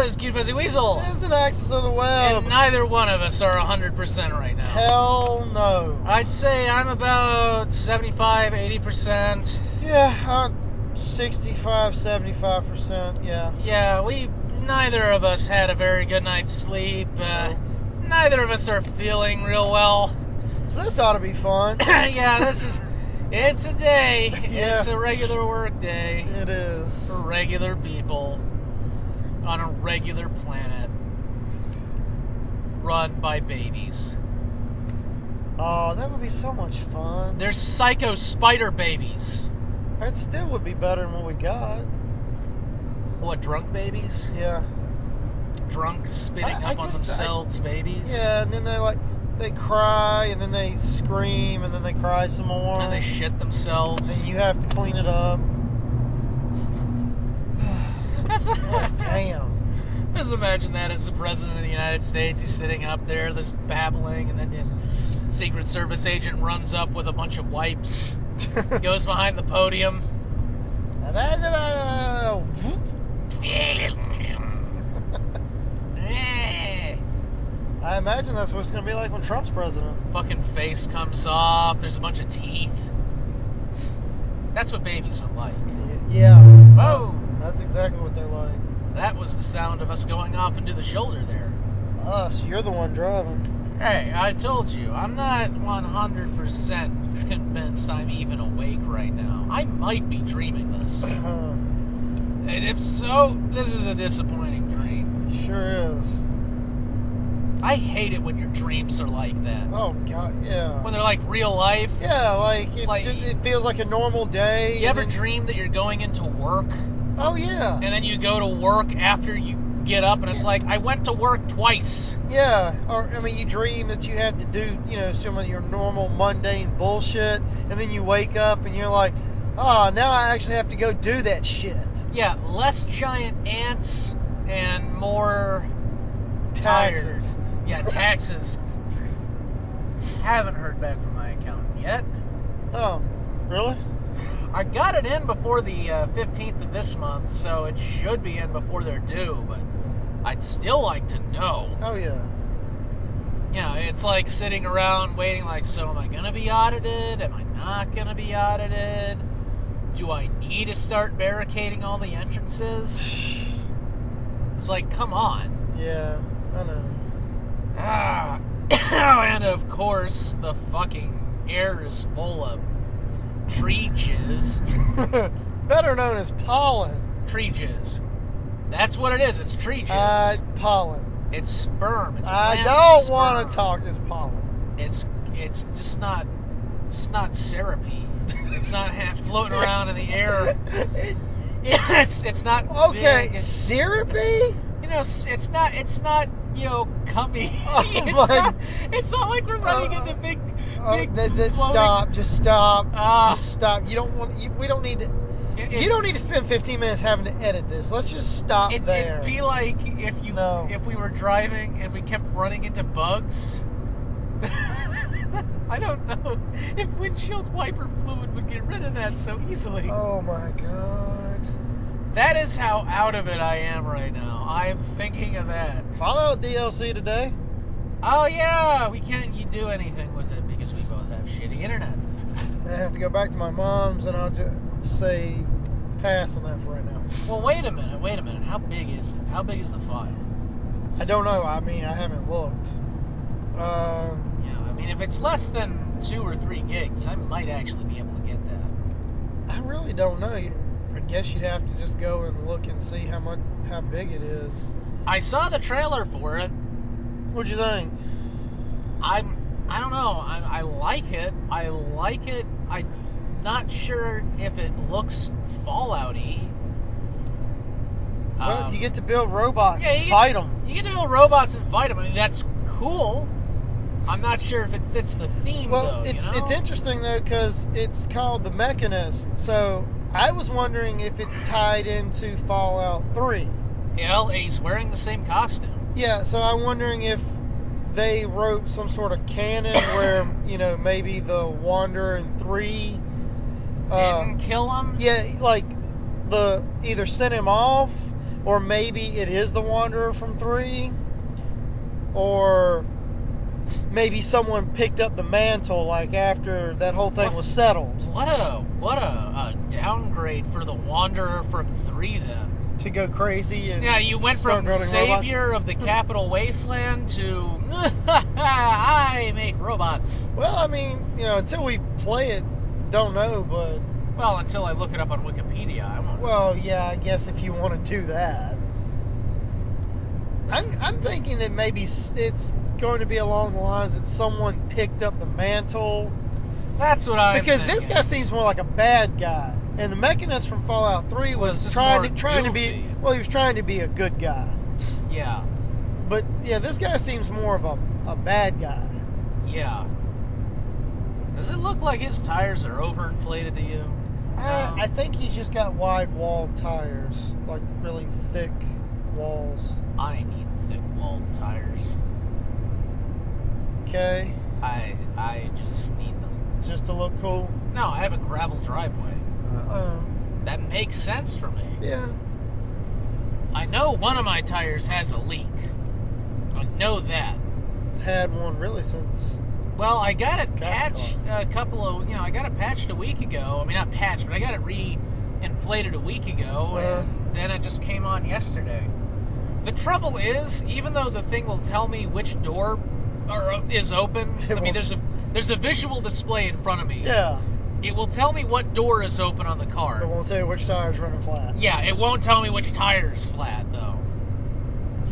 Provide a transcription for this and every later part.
is Cute Fuzzy Weasel. It's an Axis of the Web. And neither one of us are 100% right now. Hell no. I'd say I'm about 75, 80%. Yeah, 65, 75%, yeah. Yeah, neither of us had a very good night's sleep. Neither of us are feeling real well. So this ought to be fun. Yeah, it's a day. Yeah. It's a regular work day. It is. For regular people on a regular planet run by babies. Oh, that would be so much fun. They're psycho spider babies. That still would be better than what we got. What, drunk babies? Yeah. Drunk, spitting up on themselves babies? Yeah, and then they cry, and then they scream, and then they cry some more. And they shit themselves. And you have to clean it up. Damn. Just imagine that as the President of the United States. He's sitting up there, this babbling, and then a Secret Service agent runs up with a bunch of wipes, goes behind the podium. I imagine that's what it's going to be like when Trump's president. Fucking face comes off. There's a bunch of teeth. That's what babies are like. Yeah. Whoa! That's exactly what they're like. That was the sound of us going off into the shoulder there. So you're the one driving. Hey, I told you, I'm not 100% convinced I'm even awake right now. I might be dreaming this. And if so, this is a disappointing dream. Sure is. I hate it when your dreams are like that. Oh, God, yeah. When they're like real life. Yeah, it feels like a normal day. You ever dream that you're going into work? Oh, yeah. And then you go to work after you get up, and it's like, I went to work twice. Yeah, or, you dream that you have to do, some of your normal mundane bullshit, and then you wake up and you're like, oh, now I actually have to go do that shit. Yeah, less giant ants and more taxes. Tired. Yeah, taxes. Haven't heard back from my accountant yet. Oh, really? I got it in before the 15th of this month, so it should be in before they're due, but I'd still like to know. Oh, yeah. Yeah, it's like sitting around waiting like, so am I going to be audited? Am I not going to be audited? Do I need to start barricading all the entrances? It's like, come on. Yeah, I know. And of course, the fucking air is full of tree jizz. Better known as pollen. Tree jizz. That's what it is. It's tree jizz. Pollen. It's sperm. It's I plant don't sperm. want to talk. It's pollen. It's just not syrupy. It's not floating around in the air. It's not okay. Big. Syrupy? It's not cummy. Oh, it's not like we're running into big. Stop. Just stop. Just stop. You don't want. We don't need to. You don't need to spend 15 minutes having to edit this. Let's just stop there. It'd be like if we were driving and we kept running into bugs. I don't know if windshield wiper fluid would get rid of that so easily. Oh my God. That is how out of it I am right now. I am thinking of that. Fallout DLC today. Oh yeah, we can't do anything with it because we both have shitty internet. I have to go back to my mom's and I'll just say pass on that for right now. Well, wait a minute. How big is it? How big is the file? I don't know. I haven't looked. If it's less than 2 or 3 gigs, I might actually be able to get that. I really don't know. I guess you'd have to just go and look and see how big it is. I saw the trailer for it. What'd you think? I don't know. I like it. I'm not sure if it looks Fallout-y. Well, you get to build robots and fight them. You get to build robots and fight them. That's cool. I'm not sure if it fits the theme, though. It's interesting, though, because it's called The Mechanist. So I was wondering if it's tied into Fallout 3. Yeah, he's wearing the same costume. Yeah, so I'm wondering if they wrote some sort of canon where, maybe the Wanderer in 3... didn't kill him? Yeah, like, either sent him off or maybe it is the Wanderer from 3, or maybe someone picked up the mantle like after that whole thing was settled. What a downgrade for the Wanderer from 3 then. To go crazy and yeah, you went from savior of the capital wasteland to I make robots. Well, I mean, until we play it, don't know, but well, until I look it up on Wikipedia, I won't. Well, yeah, I guess if you want to do that. I'm thinking that maybe it's going to be along the lines that someone picked up the mantle. That's what I'm Because thinking. this guy seems more like a bad guy. And the Mechanist from Fallout 3 was trying to be, well, he was trying to be a good guy. Yeah. But yeah, this guy seems more of a bad guy. Yeah. Does it look like his tires are overinflated to you? No. I think he's just got wide-walled tires, like really thick walls. I need thick-walled tires. Okay. I just need them. Just to look cool? No, I have a gravel driveway. That makes sense for me. Yeah. I know one of my tires has a leak. I know that. It's had one really since... Well, I got it patched I got it patched a week ago. I mean, not patched, but I got it re-inflated a week ago, and then it just came on yesterday. The trouble is, even though the thing will tell me which door is open, I mean, there's a visual display in front of me. Yeah. It will tell me what door is open on the car. It won't tell you which tire's running flat. Yeah, it won't tell me which tire is flat, though.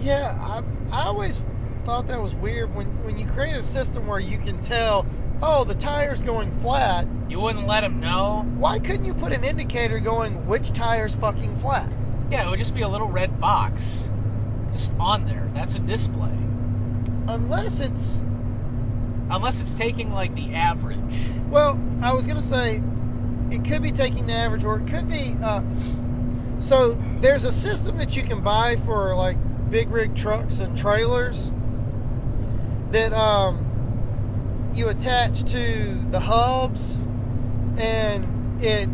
Yeah, I always thought that was weird when you create a system where you can tell, oh, the tire's going flat. You wouldn't let him know? Why couldn't you put an indicator going, which tire's fucking flat? Yeah, it would just be a little red box just on there. That's a display. Unless it's taking, like, the average. Well, I was going to say, it could be taking the average, or it could be... so, there's a system that you can buy for, like, big rig trucks and trailers that you attach to the hubs, and it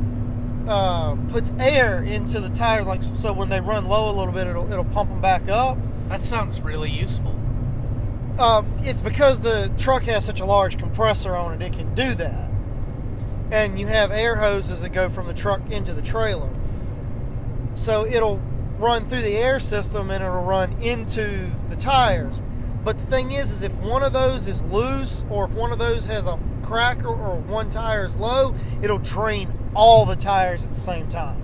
puts air into the tires, like, so when they run low a little bit, it'll pump them back up. That sounds really useful. It's because the truck has such a large compressor on it, it can do that. And you have air hoses that go from the truck into the trailer. So it'll run through the air system and it'll run into the tires. But the thing is if one of those is loose, or if one of those has a crack, or one tire is low, it'll drain all the tires at the same time.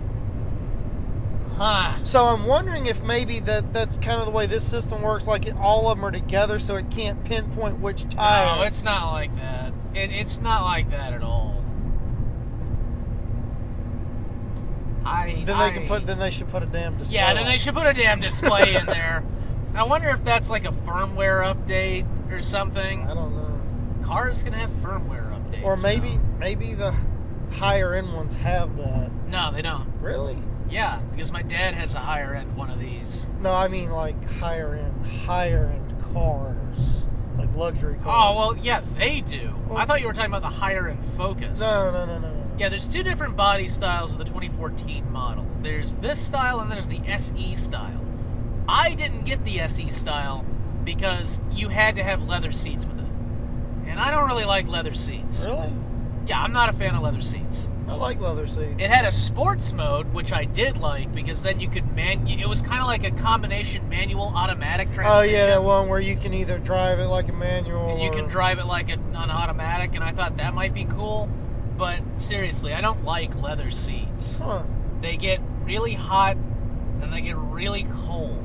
Huh. So I'm wondering if maybe that's kind of the way this system works, like all of them are together so it can't pinpoint which tire. No, it's not like that. It's not like that at all. Then they should put a damn display. Yeah, then they should put a damn display in there. I wonder if that's like a firmware update or something. I don't know. Cars can have firmware updates. Or maybe the higher end ones have that. No, they don't. Really? Yeah, because my dad has a higher end one of these. No, I mean like higher end cars. Like luxury cars. Oh, well, yeah, they do. Well, I thought you were talking about the higher end Focus. No. Yeah, there's two different body styles of the 2014 model. There's this style and there's the SE style. I didn't get the SE style because you had to have leather seats with it. And I don't really like leather seats. Really? Yeah, I'm not a fan of leather seats. I like leather seats. It had a sports mode, which I did like, because then you could it was kind of like a combination manual automatic transmission. Oh yeah, that one where you can either drive it like a manual, and you can drive it like an automatic, and I thought that might be cool. But seriously, I don't like leather seats. Huh. They get really hot and they get really cold.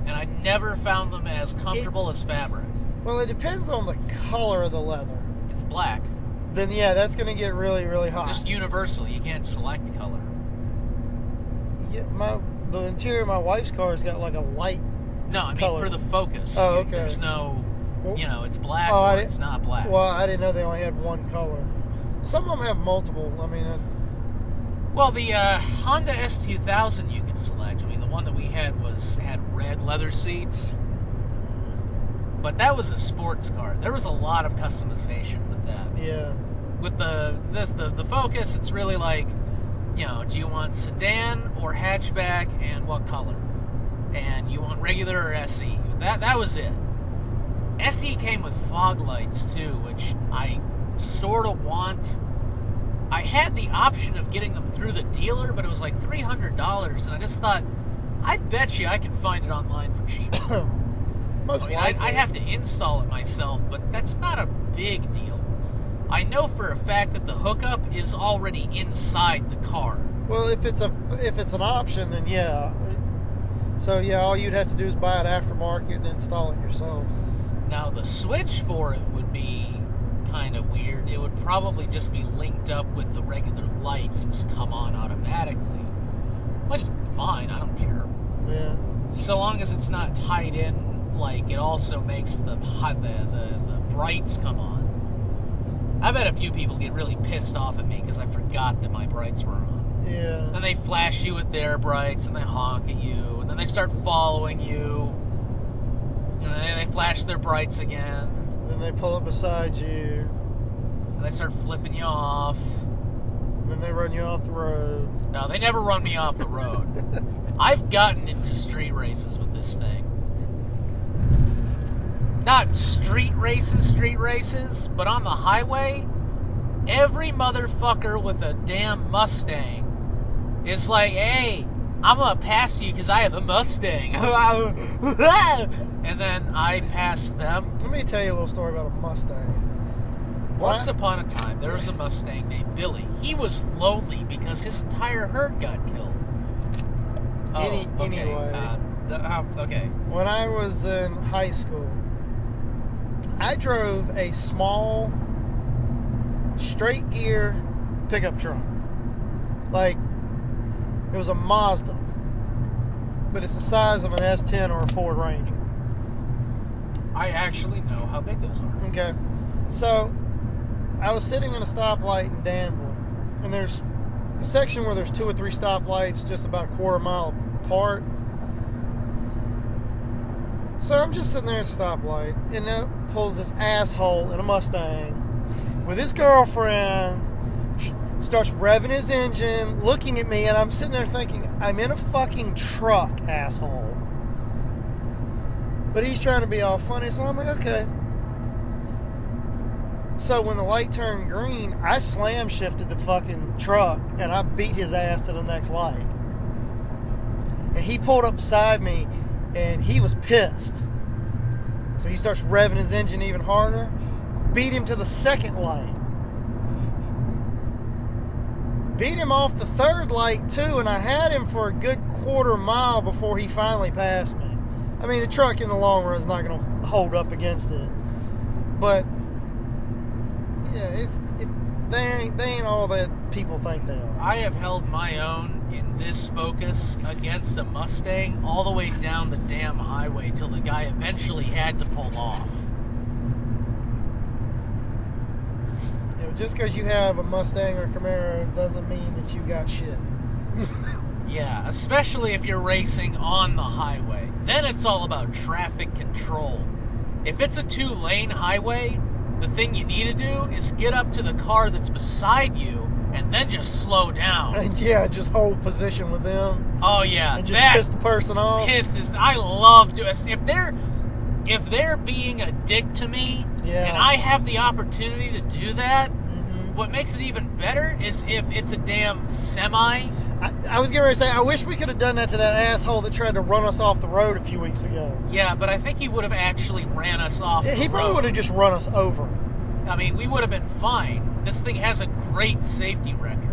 And I never found them as comfortable as fabric. Well, it depends on the color of the leather. It's black. Then yeah, that's going to get really, really hot. Just universal. You can't select color. Yeah, the interior of my wife's car has got like a light. No, I mean color. for the Focus. Oh, okay. There's no, it's black or it's not black. Well, I didn't know they only had one color. Some of them have multiple. I mean, well, the Honda S2000 you could select. I mean, the one that we had had red leather seats, but that was a sports car. There was a lot of customization with that. Yeah. With the Focus, it's really like, do you want sedan or hatchback, and what color? and you want regular or SE. That was it. SE came with fog lights too, which I sort of want. I had the option of getting them through the dealer, but it was like $300, and I just thought, I bet you I can find it online for cheaper. Most likely. I'd have to install it myself, but that's not a big deal. I know for a fact that the hookup is already inside the car. Well, if it's an option, then yeah. So yeah, all you'd have to do is buy it aftermarket and install it yourself. Now the switch for it would be kind of weird. It would probably just be linked up with the regular lights and just come on automatically. Which is fine, I don't care. Yeah. So long as it's not tied in, like it also makes the brights come on. I've had a few people get really pissed off at me because I forgot that my brights were on. Yeah. Then they flash you with their brights and they honk at you, and then they start following you. And then they flash their brights again. Then they pull up beside you. And they start flipping you off. And then they run you off the road. No, they never run me off the road. I've gotten into street races with this thing. Not street races, but on the highway, every motherfucker with a damn Mustang is like, hey, I'm gonna pass you because I have a Mustang. And then I pass them. Let me tell you a little story about a Mustang. Once upon a time, there was a Mustang named Billy. He was lonely because his entire herd got killed. Anyway. Okay. When I was in high school, I drove a small, straight gear pickup truck. Like, it was a Mazda, but it's the size of an S10 or a Ford Ranger. I actually know how big those are. Okay. So, I was sitting in a stoplight in Danville, and there's a section where there's 2 or 3 stoplights just about a quarter mile apart. So I'm just sitting there at a stoplight, and out pulls this asshole in a Mustang with his girlfriend, starts revving his engine, looking at me, and I'm sitting there thinking, I'm in a fucking truck, asshole. But he's trying to be all funny, so I'm like, okay. So when the light turned green, I slam shifted the fucking truck, and I beat his ass to the next light. And he pulled up beside me, and he was pissed. So he starts revving his engine even harder. Beat him to the second light. Beat him off the third light too, and I had him for a good quarter mile before he finally passed me. I mean, the truck in the long run is not going to hold up against it. But, yeah, they ain't all that people think they are. I have held my own in this Focus against a Mustang all the way down the damn highway till the guy eventually had to pull off. Yeah, just because you have a Mustang or Camaro doesn't mean that you got shit. Yeah, especially if you're racing on the highway. Then it's all about traffic control. If it's a 2-lane highway, the thing you need to do is get up to the car that's beside you and then just slow down. And yeah, just hold position with them. Oh yeah, and just piss the person off. I love doing if they're being a dick to me, yeah, and I have the opportunity to do that. Mm-hmm. What makes it even better is if it's a damn semi. I was getting ready to say, I wish we could have done that to that asshole that tried to run us off the road a few weeks ago. Yeah, but I think he would have actually ran us off the road. He probably would have just run us over. I mean, we would have been fine. This thing has a great safety record.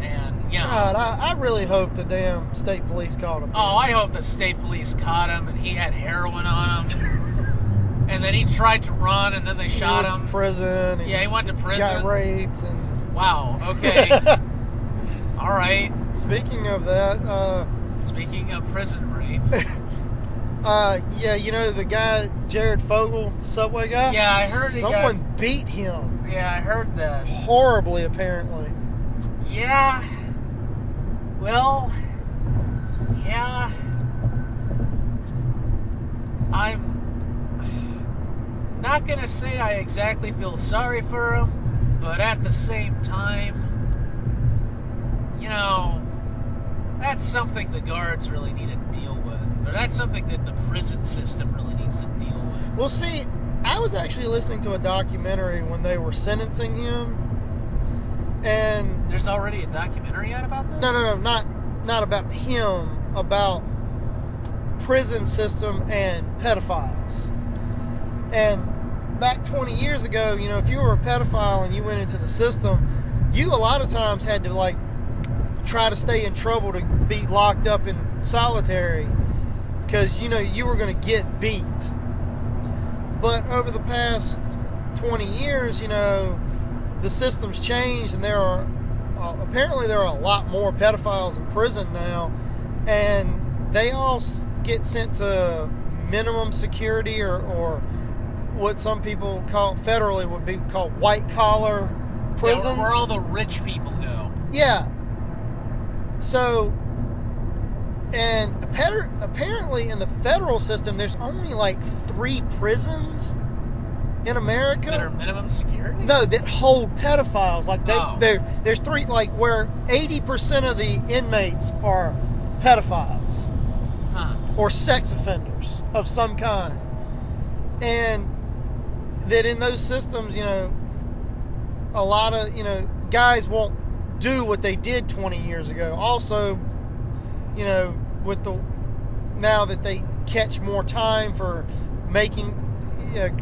And, you know. God, I really hope the damn state police caught him. Oh, I hope the state police caught him and he had heroin on him. And then he tried to run and then they shot him. He went to prison. Yeah, he went to prison. Got raped. And... Wow, okay. All right. Speaking of that... Speaking of prison rape... yeah, you know the guy, Jared Fogle, the Subway guy? Yeah, I heard someone beat him. Yeah, I heard that. Horribly, apparently. Yeah. Well, yeah. I'm not going to say I exactly feel sorry for him, but at the same time, you know, that's something the guards really need to deal with. Or that's something that the prison system really needs to deal with. Well, see, I was actually listening to a documentary when they were sentencing him, and there's already a documentary out about this? No, not about him, about prison system and pedophiles. And back 20 years ago, you know, if you were a pedophile and you went into the system, you a lot of times had to like try to stay in trouble to be locked up in solitary because, you know, you were going to get beat. But over the past 20 years, you know, the system's changed, and there are apparently there are a lot more pedophiles in prison now, and they all get sent to minimum security or what some people call federally would be called white collar prisons, where all the rich people go. Yeah. So, and apparently in the federal system, there's only like 3 prisons in America that are minimum security. No, that hold pedophiles. Like there's 3, like where 80% of the inmates are pedophiles or sex offenders of some kind, and that in those systems, you know, a lot of, you know, guys won't do what they did 20 years ago. Also, you know, with the now that they catch more time for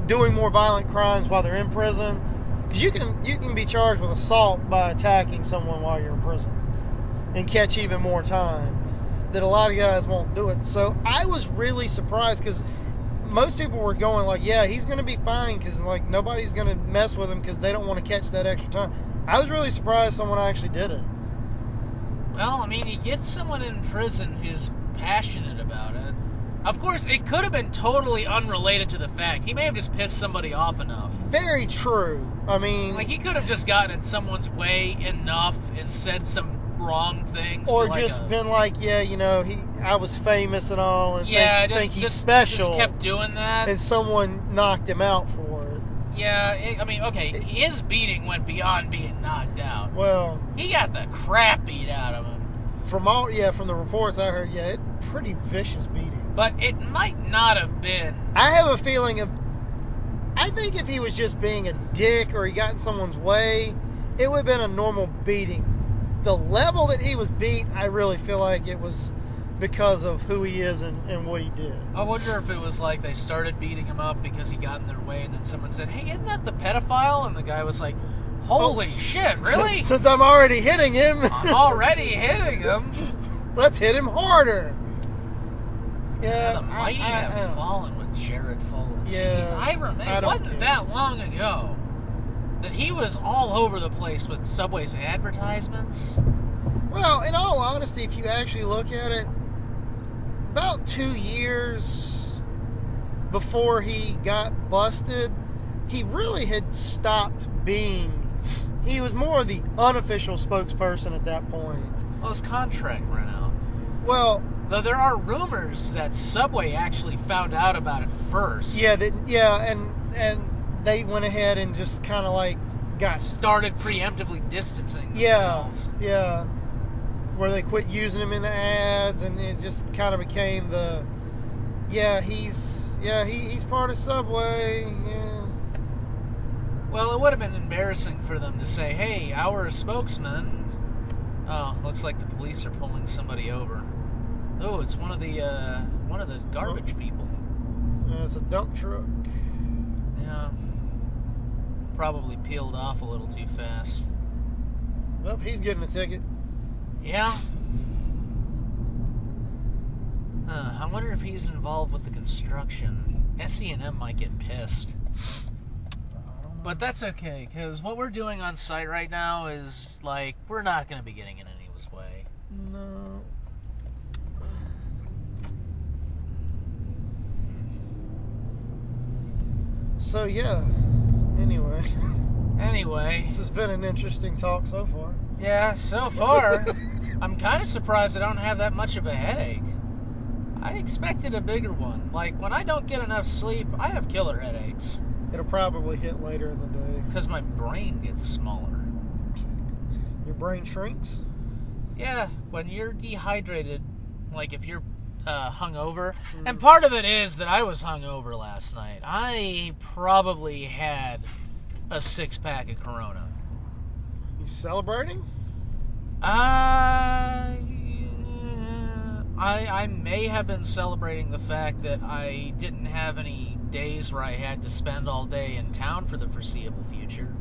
doing more violent crimes while they're in prison, because you can be charged with assault by attacking someone while you're in prison and catch even more time. That a lot of guys won't do it. So I was really surprised because most people were going like, yeah, he's going to be fine because like nobody's going to mess with him because they don't want to catch that extra time. I was really surprised someone actually did it. Well, I mean, you get someone in prison who's passionate about it. Of course, it could have been totally unrelated to the fact. He may have just pissed somebody off enough. Very true. I mean, like, he could have just gotten in someone's way enough and said some wrong things. Or just been like, yeah, you know, I was famous and all, and think he's special. Just kept doing that. And someone knocked him out for it. Yeah, I mean, okay, his beating went beyond being knocked out. Well, he got the crap beat out of him. From the reports I heard, yeah, it's pretty vicious beating. But it might not have been. I have a feeling I think if he was just being a dick or he got in someone's way, it would have been a normal beating. The level that he was beat, I really feel like it was because of who he is and what he did. I wonder if it was like they started beating him up because he got in their way, and then someone said, hey, isn't that the pedophile? And the guy was like, holy shit, really? Since I'm already hitting him. I'm already hitting him. Let's hit him harder. Yeah, the mighty have fallen with Jared Foley. Yeah, I remember, it wasn't that long ago that he was all over the place with Subway's advertisements. Well, in all honesty, if you actually look at it, about 2 years before he got busted, he really had stopped being. He was more of the unofficial spokesperson at that point. Well, his contract ran out. Well, though there are rumors that Subway actually found out about it first. Yeah, and they went ahead and just kind of like started preemptively distancing themselves. Yeah. Where they quit using him in the ads, and it just kind of became he's part of Subway. Yeah. Well, it would have been embarrassing for them to say, hey, our spokesman. Oh, looks like the police are pulling somebody over. Oh, it's one of the garbage people. It's a dump truck. Yeah. Probably peeled off a little too fast. Well, he's getting a ticket. Yeah. I wonder if he's involved with the construction. SE&M might get pissed. But that's okay, because what we're doing on site right now is, like, we're not going to be getting in anyone's way. No. So, yeah. Anyway. This has been an interesting talk so far. Yeah, so far. I'm kind of surprised I don't have that much of a headache. I expected a bigger one. Like, when I don't get enough sleep, I have killer headaches. It'll probably hit later in the day. Because my brain gets smaller. Your brain shrinks? Yeah, when you're dehydrated, like if you're hungover. And part of it is that I was hungover last night. I probably had a 6-pack of Corona. You celebrating? I may have been celebrating the fact that I didn't have any days where I had to spend all day in town for the foreseeable future.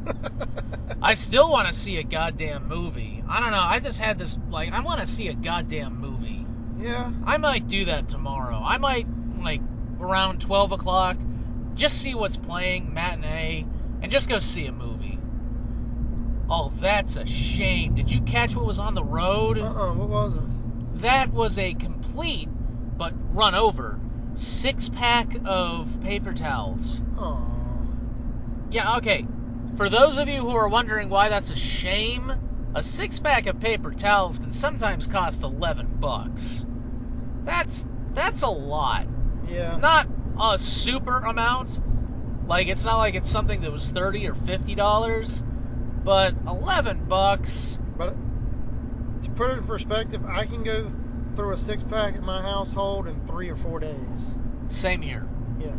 I still want to see a goddamn movie. I don't know. I just had this, like, I want to see a goddamn movie. Yeah. I might do that tomorrow. I might, like, around 12 o'clock, just see what's playing, matinee, and just go see a movie. Oh, that's a shame. Did you catch what was on the road? What was it? That was a complete, but run over, 6-pack of paper towels. Oh. Yeah, okay. For those of you who are wondering why that's a shame, a 6-pack of paper towels can sometimes cost $11. That's a lot. Yeah. Not a super amount. Like, it's not like it's something that was $30 or $50, but $11. But to put it in perspective, I can go through a 6-pack at my household in 3 or 4 days. Same here. Yeah.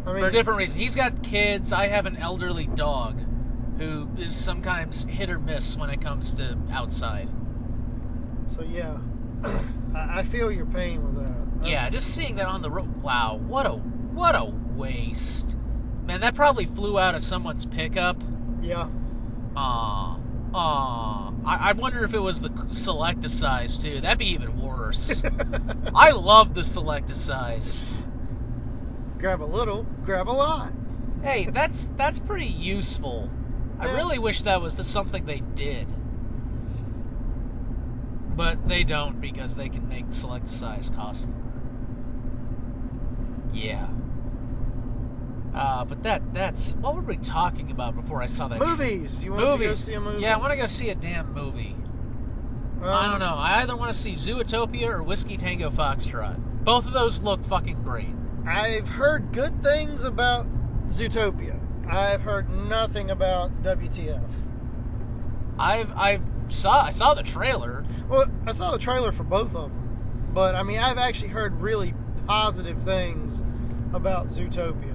I mean, For a different reason. He's got kids. I have an elderly dog who is sometimes hit or miss when it comes to outside. So, yeah. I feel your pain with that. Yeah, just seeing that on the road. Wow, what a waste. Man, that probably flew out of someone's pickup. Yeah. I wonder if it was the Selecta-Size, too. That'd be even worse. I love the Selecta-Size. Grab a little, grab a lot. Hey, that's pretty useful. I really wish that was something they did. But they don't, because they can make Selecta-Size cost more. Yeah. But that's... What were we talking about before I saw that? Movies! You want to go see a movie? Yeah, I want to go see a damn movie. I don't know. I either want to see Zootopia or Whiskey Tango Foxtrot. Both of those look fucking great. I've heard good things about Zootopia. I've heard nothing about WTF. I saw the trailer. Well, I saw the trailer for both of them. But, I mean, I've actually heard really positive things about Zootopia.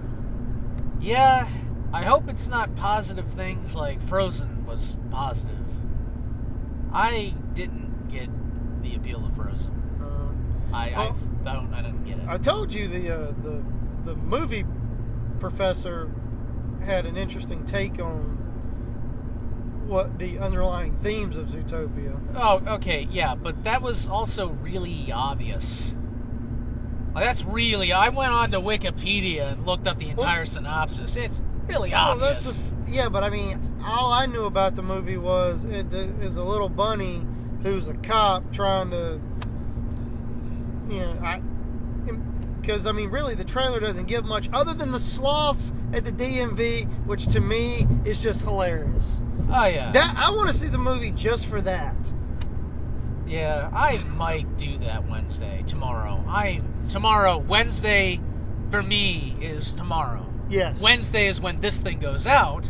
Yeah, I hope it's not positive things like Frozen was positive. I didn't get the appeal of Frozen. I didn't get it. I told you the movie professor had an interesting take on what the underlying themes of Zootopia. Oh, okay, yeah, but that was also really obvious. Like, that's really... I went on to Wikipedia and looked up the entire synopsis. It's really obvious. Yeah, but I mean, all I knew about the movie was it is a little bunny who's a cop trying to... Because, I mean, really, the trailer doesn't give much other than the sloths at the DMV, which to me is just hilarious. Oh, yeah. I want to see the movie just for that. Yeah, I might do that tomorrow. Wednesday for me is tomorrow. Yes. Wednesday is when this thing goes out,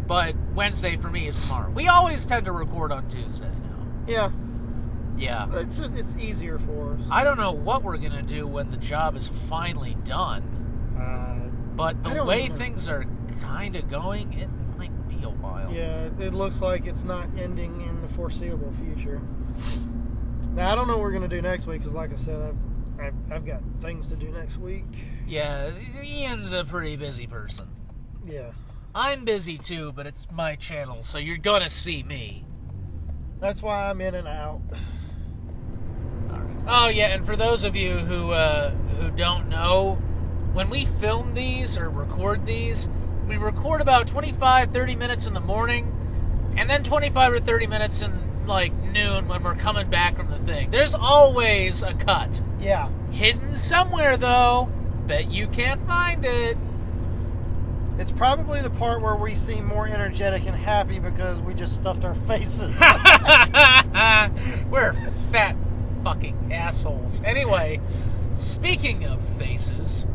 but Wednesday for me is tomorrow. We always tend to record on Tuesday now. Yeah. Yeah. It's easier for us. I don't know what we're going to do when the job is finally done, but the way things are kind of going, it might be a while. Yeah, it looks like it's not ending in the foreseeable future. Now, I don't know what we're going to do next week, because like I said, I've got things to do next week. Yeah, Ian's a pretty busy person. Yeah. I'm busy too, but it's my channel, so you're going to see me. That's why I'm in and out. Oh, yeah, and for those of you who don't know, when we film these or record these, we record about 25, 30 minutes in the morning, and then 25 or 30 minutes in, like, noon when we're coming back from the thing. There's always a cut. Yeah. Hidden somewhere, though. Bet you can't find it. It's probably the part where we seem more energetic and happy because we just stuffed our faces. We're fat fucking assholes. Anyway, speaking of faces...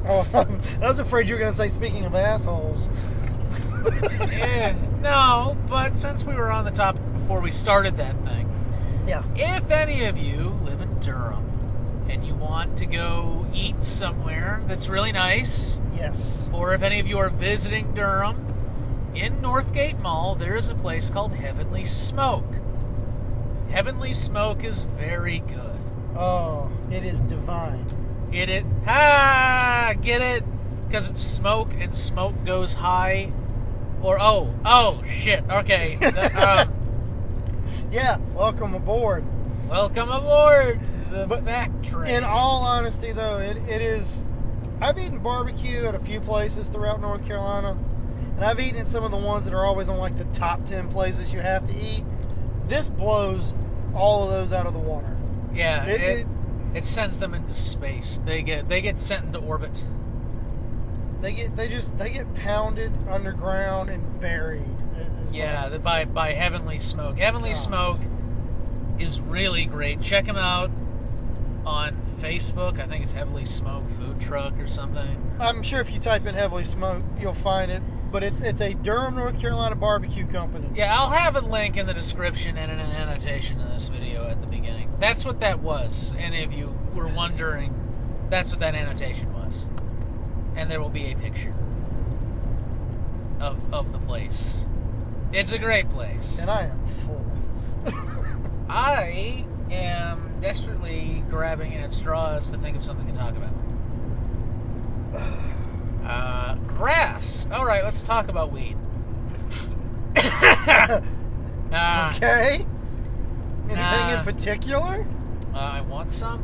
Oh, I was afraid you were going to say speaking of assholes. No, but since we were on the topic before we started that thing... Yeah. If any of you live in Durham and you want to go eat somewhere that's really nice, Yes. or if any of you are visiting Durham, in Northgate Mall, there is a place called Heavenly Smoke. Heavenly Smoke is very good. Oh, it is divine. Get it? Get it? Because it's smoke and smoke goes high. Or, oh, shit. Okay. Yeah, welcome aboard. Welcome aboard the But fact train. In all honesty, though, it is... I've eaten barbecue at a few places throughout North Carolina, and I've eaten at some of the ones that are always on, like, the top 10 places you have to eat. This blows all of those out of the water. Yeah, it sends them into space. They get sent into orbit. They get pounded underground and buried. Yeah, by Heavenly Smoke. Heavenly Smoke is really great. Check them out on Facebook. I think it's Heavenly Smoke Food Truck or something. I'm sure if you type in Heavily Smoke, you'll find it. But it's a Durham, North Carolina barbecue company. Yeah, I'll have a link in the description and an annotation in this video at the beginning. That's what that was. And if you were wondering, that's what that annotation was. And there will be a picture of the place. It's a great place. And I am full. I am desperately grabbing at straws to think of something to talk about. Grass. All right, let's talk about weed. Okay. Anything in particular? I want some.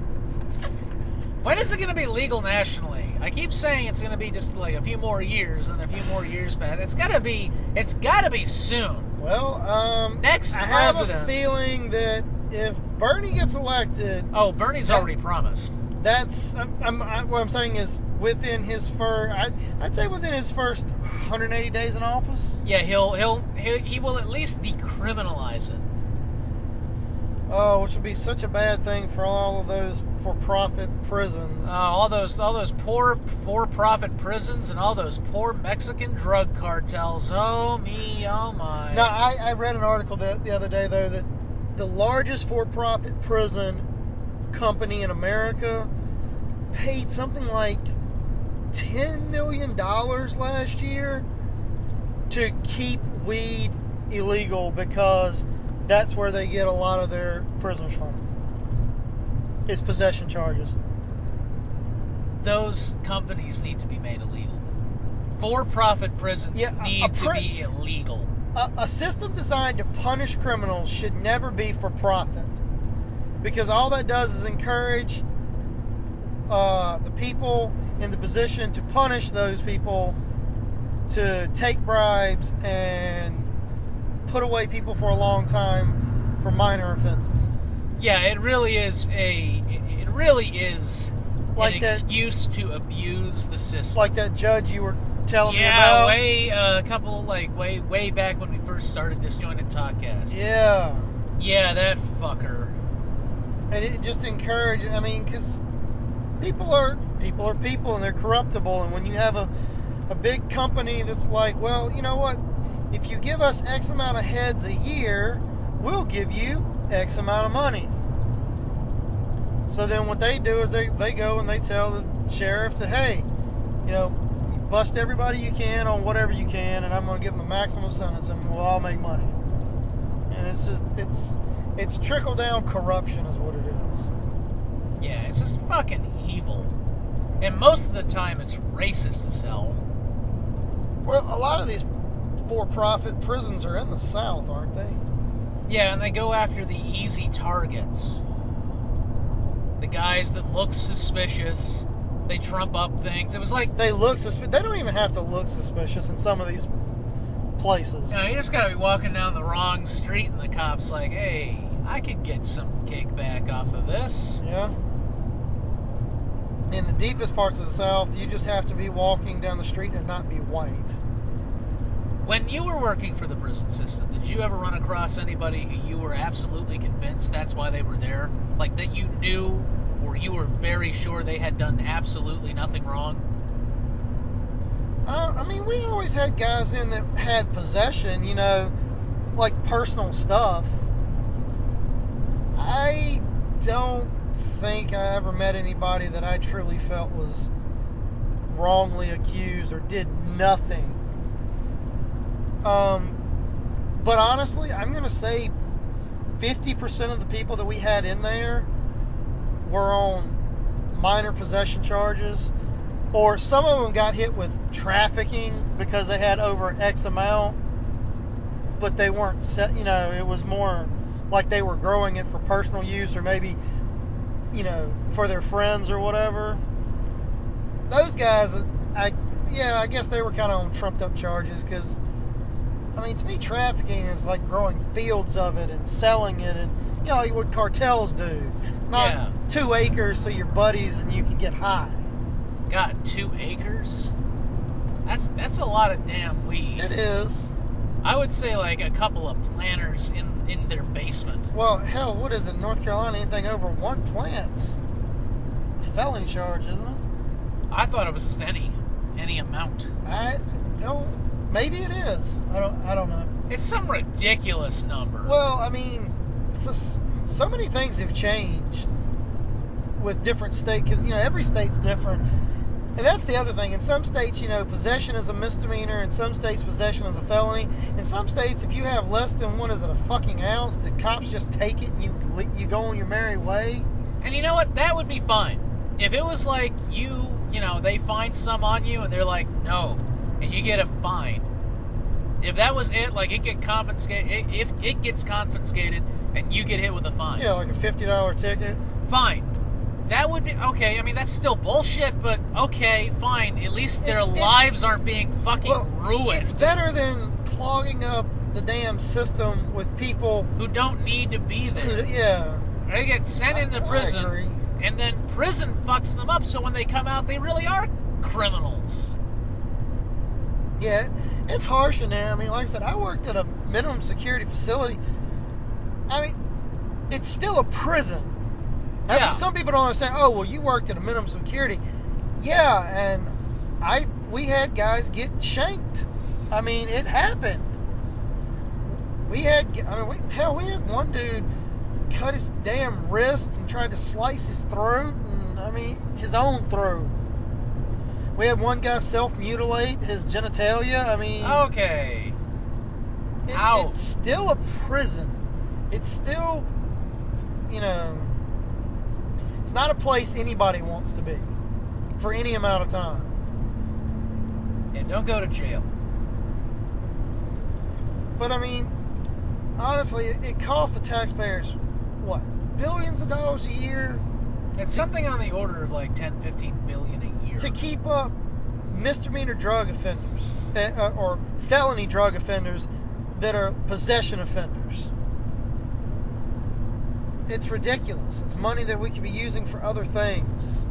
When is it going to be legal nationally? I keep saying it's going to be just like a few more years, and a few more years pass. It's got to be soon. Well, next I president. have a feeling that if Bernie gets elected, Bernie's already promised. that's what I'm saying is within his I'd say within his first 180 days in office. Yeah, he will at least decriminalize it. Oh, which would be such a bad thing for all of those for-profit prisons. All those poor for-profit prisons and all those poor Mexican drug cartels. Oh me, oh my. Now, I read an article the other day, though, that the largest for-profit prison company in America paid something like $10 million last year to keep weed illegal because that's where they get a lot of their prisoners from. It's possession charges. Those companies need to be made illegal. For-profit prisons need to be illegal. A system designed to punish criminals should never be for profit, because all that does is encourage the people in the position to punish those people to take bribes and put away people for a long time for minor offenses. Yeah, it really is Like an that, excuse to abuse the system. like that judge you were telling me about. Way back when we first started Disjointed Talkcast. Yeah, that fucker. and it just encouraged. I mean, because people are people, and they're corruptible. And when you have a big company that's like, well, you know what? If you give us X amount of heads a year, we'll give you X amount of money. So then what they do is they go and they tell the sheriff to, hey, bust everybody you can on whatever you can, and I'm going to give them the maximum sentence, and we'll all make money. And it's just, it's trickle-down corruption is what it is. Yeah, it's just fucking evil. And most of the time it's racist as hell. Well, a lot of these for-profit prisons are in the South, aren't they? Yeah, and they go after the easy targets. The guys that look suspicious. They trump up things. It was like... They look suspicious. They don't even have to look suspicious in some of these places. You just gotta be walking down the wrong street and the cop's like, hey, I could get some kickback off of this. Yeah. In the deepest parts of the South, you just have to be walking down the street and not be white. When you were working for the prison system, did you ever run across anybody who you were absolutely convinced that's why they were there? Like that you knew or you were very sure they had done absolutely nothing wrong? I mean, we always had guys in that had possession, like personal stuff. I don't think I ever met anybody that I truly felt was wrongly accused or did nothing. But honestly, I'm going to say 50% of the people that we had in there were on minor possession charges, or some of them got hit with trafficking because they had over X amount, but they weren't set, it was more like they were growing it for personal use or maybe, for their friends or whatever. Those guys, I guess they were kind of on trumped up charges because, to me, trafficking is like growing fields of it and selling it, and like what cartels do. Not 2 acres so your buddies and you can get high. God, 2 acres? That's a lot of damn weed. It is. I would say like a couple of planters in their basement. Well, hell, what is it? North Carolina, anything over 1 plant's a felony charge, isn't it? I thought it was just any amount. I don't. Maybe it is. I don't know. It's some ridiculous number. Well, so many things have changed with different states because every state's different, and that's the other thing. In some states, possession is a misdemeanor. In some states, possession is a felony. In some states, if you have less than a fucking ounce, the cops just take it and you go on your merry way. And you know what? That would be fine. If it was like they find some on you and they're like, no, and you get a fine. If that was it, like it gets confiscated and you get hit with a fine. Yeah, like a $50 ticket. Fine. That would be okay. That's still bullshit, but okay, fine. At least their lives aren't being fucking ruined. It's better than clogging up the damn system with people who don't need to be there. They get sent into prison. I agree. And then prison fucks them up, so when they come out, they really are criminals. Yeah, it's harsh in there. Like I said, I worked at a minimum security facility. It's still a prison. That's what some people don't understand. Oh, well, you worked at a minimum security. Yeah, and we had guys get shanked. It happened. We had one dude cut his damn wrist and tried to slice his throat, and his own throat. We had one guy self-mutilate his genitalia. Okay. It's still a prison. It's still, it's not a place anybody wants to be for any amount of time. Yeah, don't go to jail. But honestly, it costs the taxpayers what, billions of dollars a year? It's something on the order of like 10-15 billion a year to keep up misdemeanor drug offenders or felony drug offenders that are possession offenders. It's ridiculous. It's money that we could be using for other things.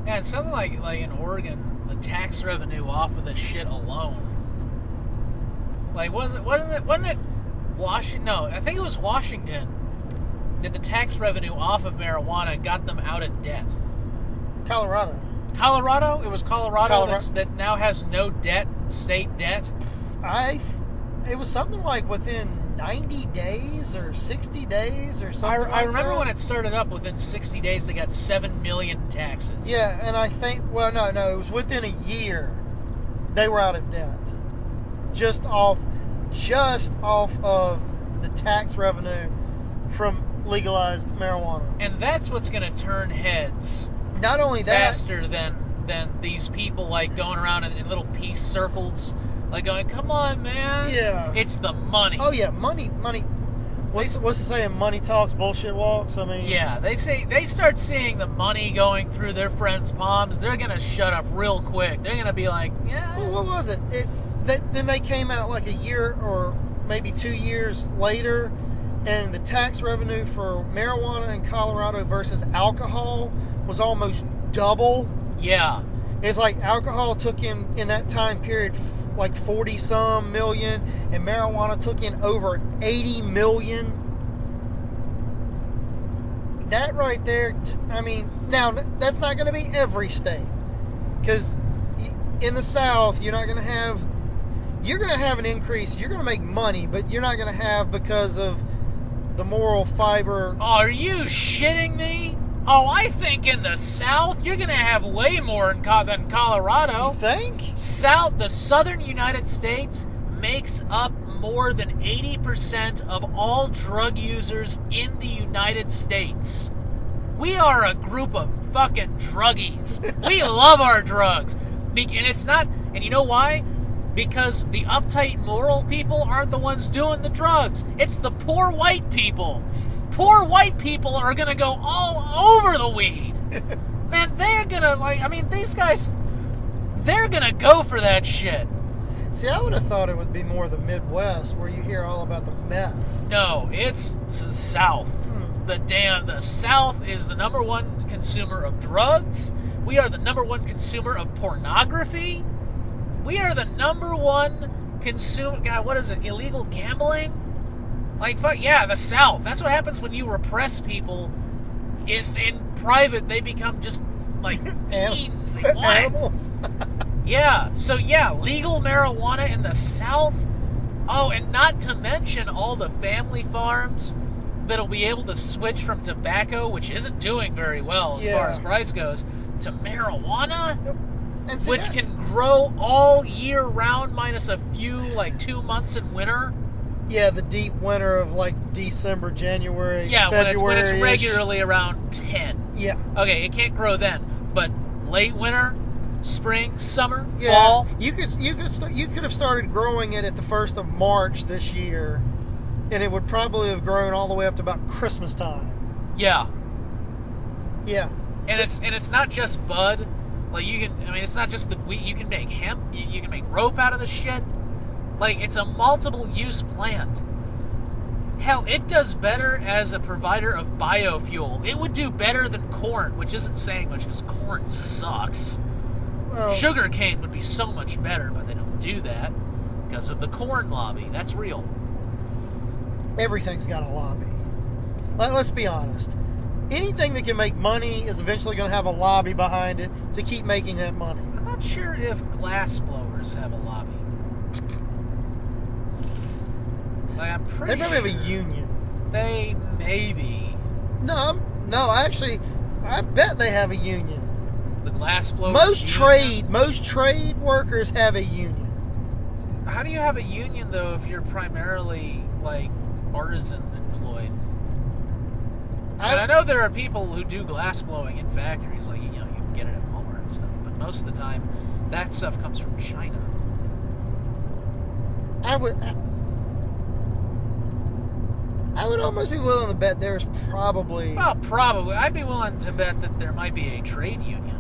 Yeah, it's something like in Oregon, the tax revenue off of this shit alone. Like, wasn't it Washington? No, I think it was Washington that the tax revenue off of marijuana got them out of debt. Colorado? It was Colorado that now has no debt, state debt. It was something like within 90 days or 60 days or something I remember when it started up, within 60 days they got 7 million in taxes. Yeah, and I think, no, it was within a year they were out of debt. Just off of the tax revenue from legalized marijuana. And that's what's going to turn heads. Not only that, faster than these people like going around in little peace circles, like going, "Come on, man!" Yeah, it's the money. Oh yeah, money. What's the saying? Money talks, bullshit walks. Yeah, they start seeing the money going through their friends' palms. They're gonna shut up real quick. They're gonna be like, "Yeah." Well, what was it? Then they came out like a year or maybe 2 years later, and the tax revenue for marijuana in Colorado versus alcohol was almost double. Yeah. It's like alcohol took in that time period like 40-some million, and marijuana took in over 80 million. That right there, now that's not going to be every state. Because in the South, you're going to have an increase. You're going to make money, but you're not going to have because of the moral fiber. Are you shitting me? Oh, I think in the South you're gonna have way more than Colorado. You think? The southern United States makes up more than 80% of all drug users in the United States. We are a group of fucking druggies. We love our drugs. And you know why? Because the uptight moral people aren't the ones doing the drugs. It's the poor white people. Poor white people are going to go all over the weed. Man, they're going to, these guys, they're going to go for that shit. See, I would have thought it would be more the Midwest where you hear all about the meth. No, it's the South. The South is the number one consumer of drugs. We are the number one consumer of pornography. We are the number one consumer. God, what is it? Illegal gambling? The South. That's what happens when you repress people in private. They become just like fiends. They want Animals. Yeah. So legal marijuana in the South. Oh, and not to mention all the family farms that'll be able to switch from tobacco, which isn't doing very well as far as price goes, to marijuana, which can grow all year round minus a few, 2 months in winter. Yeah, the deep winter of December, January, February. when it's regularly around 10. Yeah. Okay, it can't grow then, but late winter, spring, summer, yeah, fall. You could have started growing it at the 1st of March this year, and it would probably have grown all the way up to about Christmas time. Yeah. Yeah. And it's not just bud. It's not just the wheat. You can make hemp. You can make rope out of the shit. It's a multiple use plant. Hell, it does better as a provider of biofuel. It would do better than corn, which isn't saying much because corn sucks. Well, Sugarcane would be so much better, but they don't do that because of the corn lobby. That's real. Everything's got a lobby. Let's be honest. Anything that can make money is eventually going to have a lobby behind it to keep making that money. I'm not sure if glass blowers have a lobby. I'm pretty They probably have a union. They maybe. No, actually, I bet they have a union. The glass blowers. Most trade workers have a union. How do you have a union though if you're primarily artisan employed? I know there are people who do glass blowing in factories, you can get it at Walmart and stuff, but most of the time, that stuff comes from China. I would almost be willing to bet there's probably... Well, probably. I'd be willing to bet that there might be a trade union.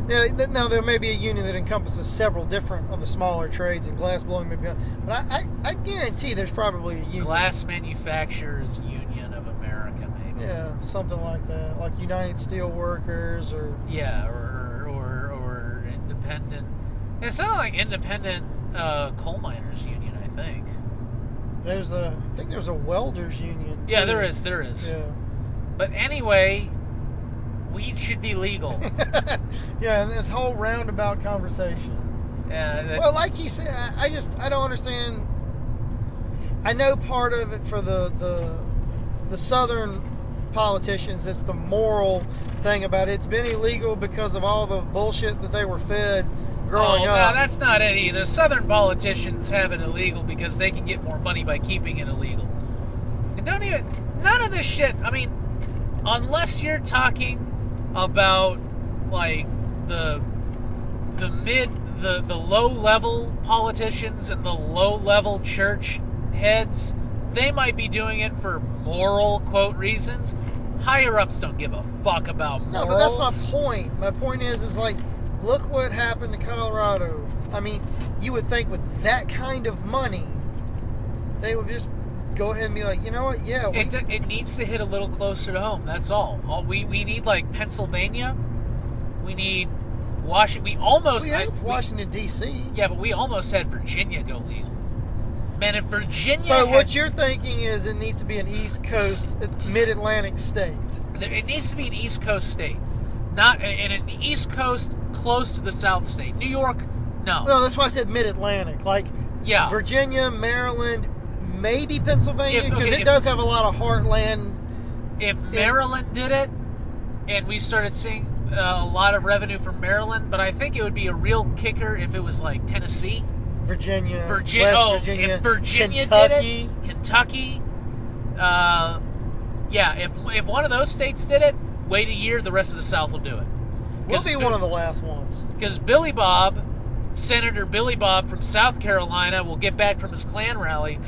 Now, there may be a union that encompasses several different of the smaller trades, and glass blowing may be... But I guarantee there's probably a union. Glass Manufacturers Union of America, maybe. Yeah, something like that. Like United Steelworkers or... Yeah, or independent... It's not like independent coal miners union, I think. I think there's a welders union, too. Yeah, there is. Yeah. But anyway, weed should be legal. Yeah, and this whole roundabout conversation. Well, like you said, I don't understand. I know part of it for the southern politicians, it's the moral thing about it. It's been illegal because of all the bullshit that they were fed growing up. No, that's not it either. Southern politicians have it illegal because they can get more money by keeping it illegal. And none of this shit, unless you're talking about, the low-level politicians and the low-level church heads, they might be doing it for moral, quote, reasons. Higher-ups don't give a fuck about morals. No, but that's my point. My point is look what happened to Colorado. You would think with that kind of money, they would just go ahead and be like, you know what? Yeah. It needs to hit a little closer to home. That's all. We need Pennsylvania. We need Washington. We have Washington D.C. Yeah, but we almost had Virginia go legal. Man, if Virginia. So what you're thinking is it needs to be an East Coast, Mid-Atlantic state. It needs to be an East Coast state, not in an East Coast close to the South state. New York, no. No, that's why I said Mid-Atlantic. Yeah. Virginia, Maryland, maybe Pennsylvania, because if it does have a lot of heartland. If Maryland did it, and we started seeing a lot of revenue from Maryland, but I think it would be a real kicker if it was like Tennessee, Virginia, West Virginia, if Virginia Kentucky. did it, Kentucky. Yeah, if one of those states did it, wait a year, the rest of the South will do it. We'll be one of the last ones. Because Senator Billy Bob from South Carolina will get back from his Klan rally,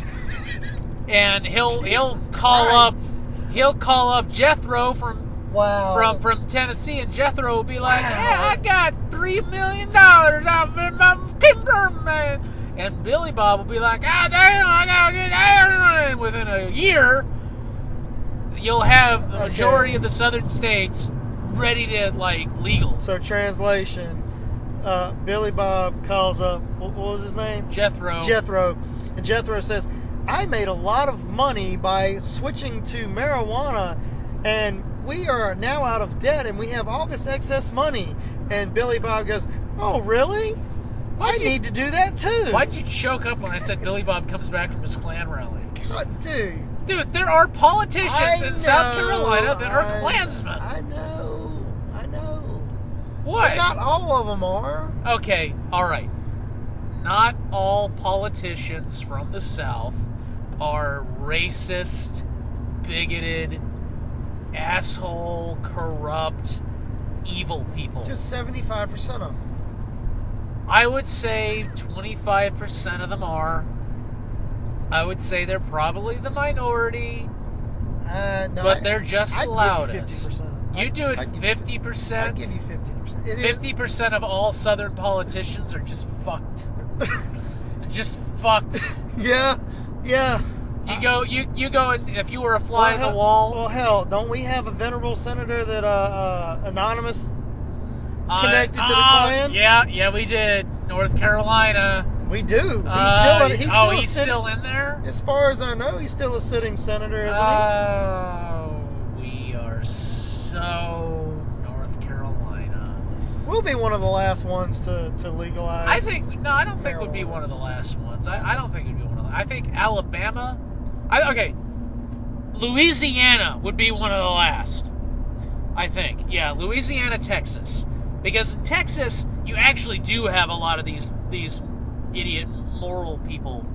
and he'll call up Jethro from Tennessee, and Jethro will be like, "Yeah, I got $3 million out in my timber, man." And Billy Bob will be like, "God damn, I gotta get out." And within a year, you'll have the majority of the southern states ready to, like, legal. So, translation, Billy Bob calls up, what was his name? Jethro. And Jethro says, I made a lot of money by switching to marijuana, and we are now out of debt, and we have all this excess money. And Billy Bob goes, oh, really? I need to do that, too. Why'd you choke up when I said Billy Bob comes back from his Klan rally? God, dude. Dude, there are politicians in South Carolina that are Klansmen. I know. What? But not all of them are. Okay, all right. Not all politicians from the South are racist, bigoted, asshole, corrupt, evil people. Just 75% of them. I would say 25% of them are. I would say they're probably the minority, No, but they're just I'd loudest. Give you 50%. You do it 50%. I'd give you 50%. 50% of all Southern politicians are just fucked. They're just fucked. Yeah. You go and if you were a fly in the wall. Well, hell, don't we have a venerable senator that anonymous connected to the Klan? Yeah, we did. North Carolina. We do. He's still in there? As far as I know, he's still a sitting senator, isn't he? Oh, we are so North Carolina. We'll be one of the last ones to legalize. I don't think we'd be one of the last ones. I don't think it'd be one of the. I think Alabama. Louisiana would be one of the last. I think. Yeah, Louisiana, Texas. Because in Texas, you actually do have a lot of these idiot moral people.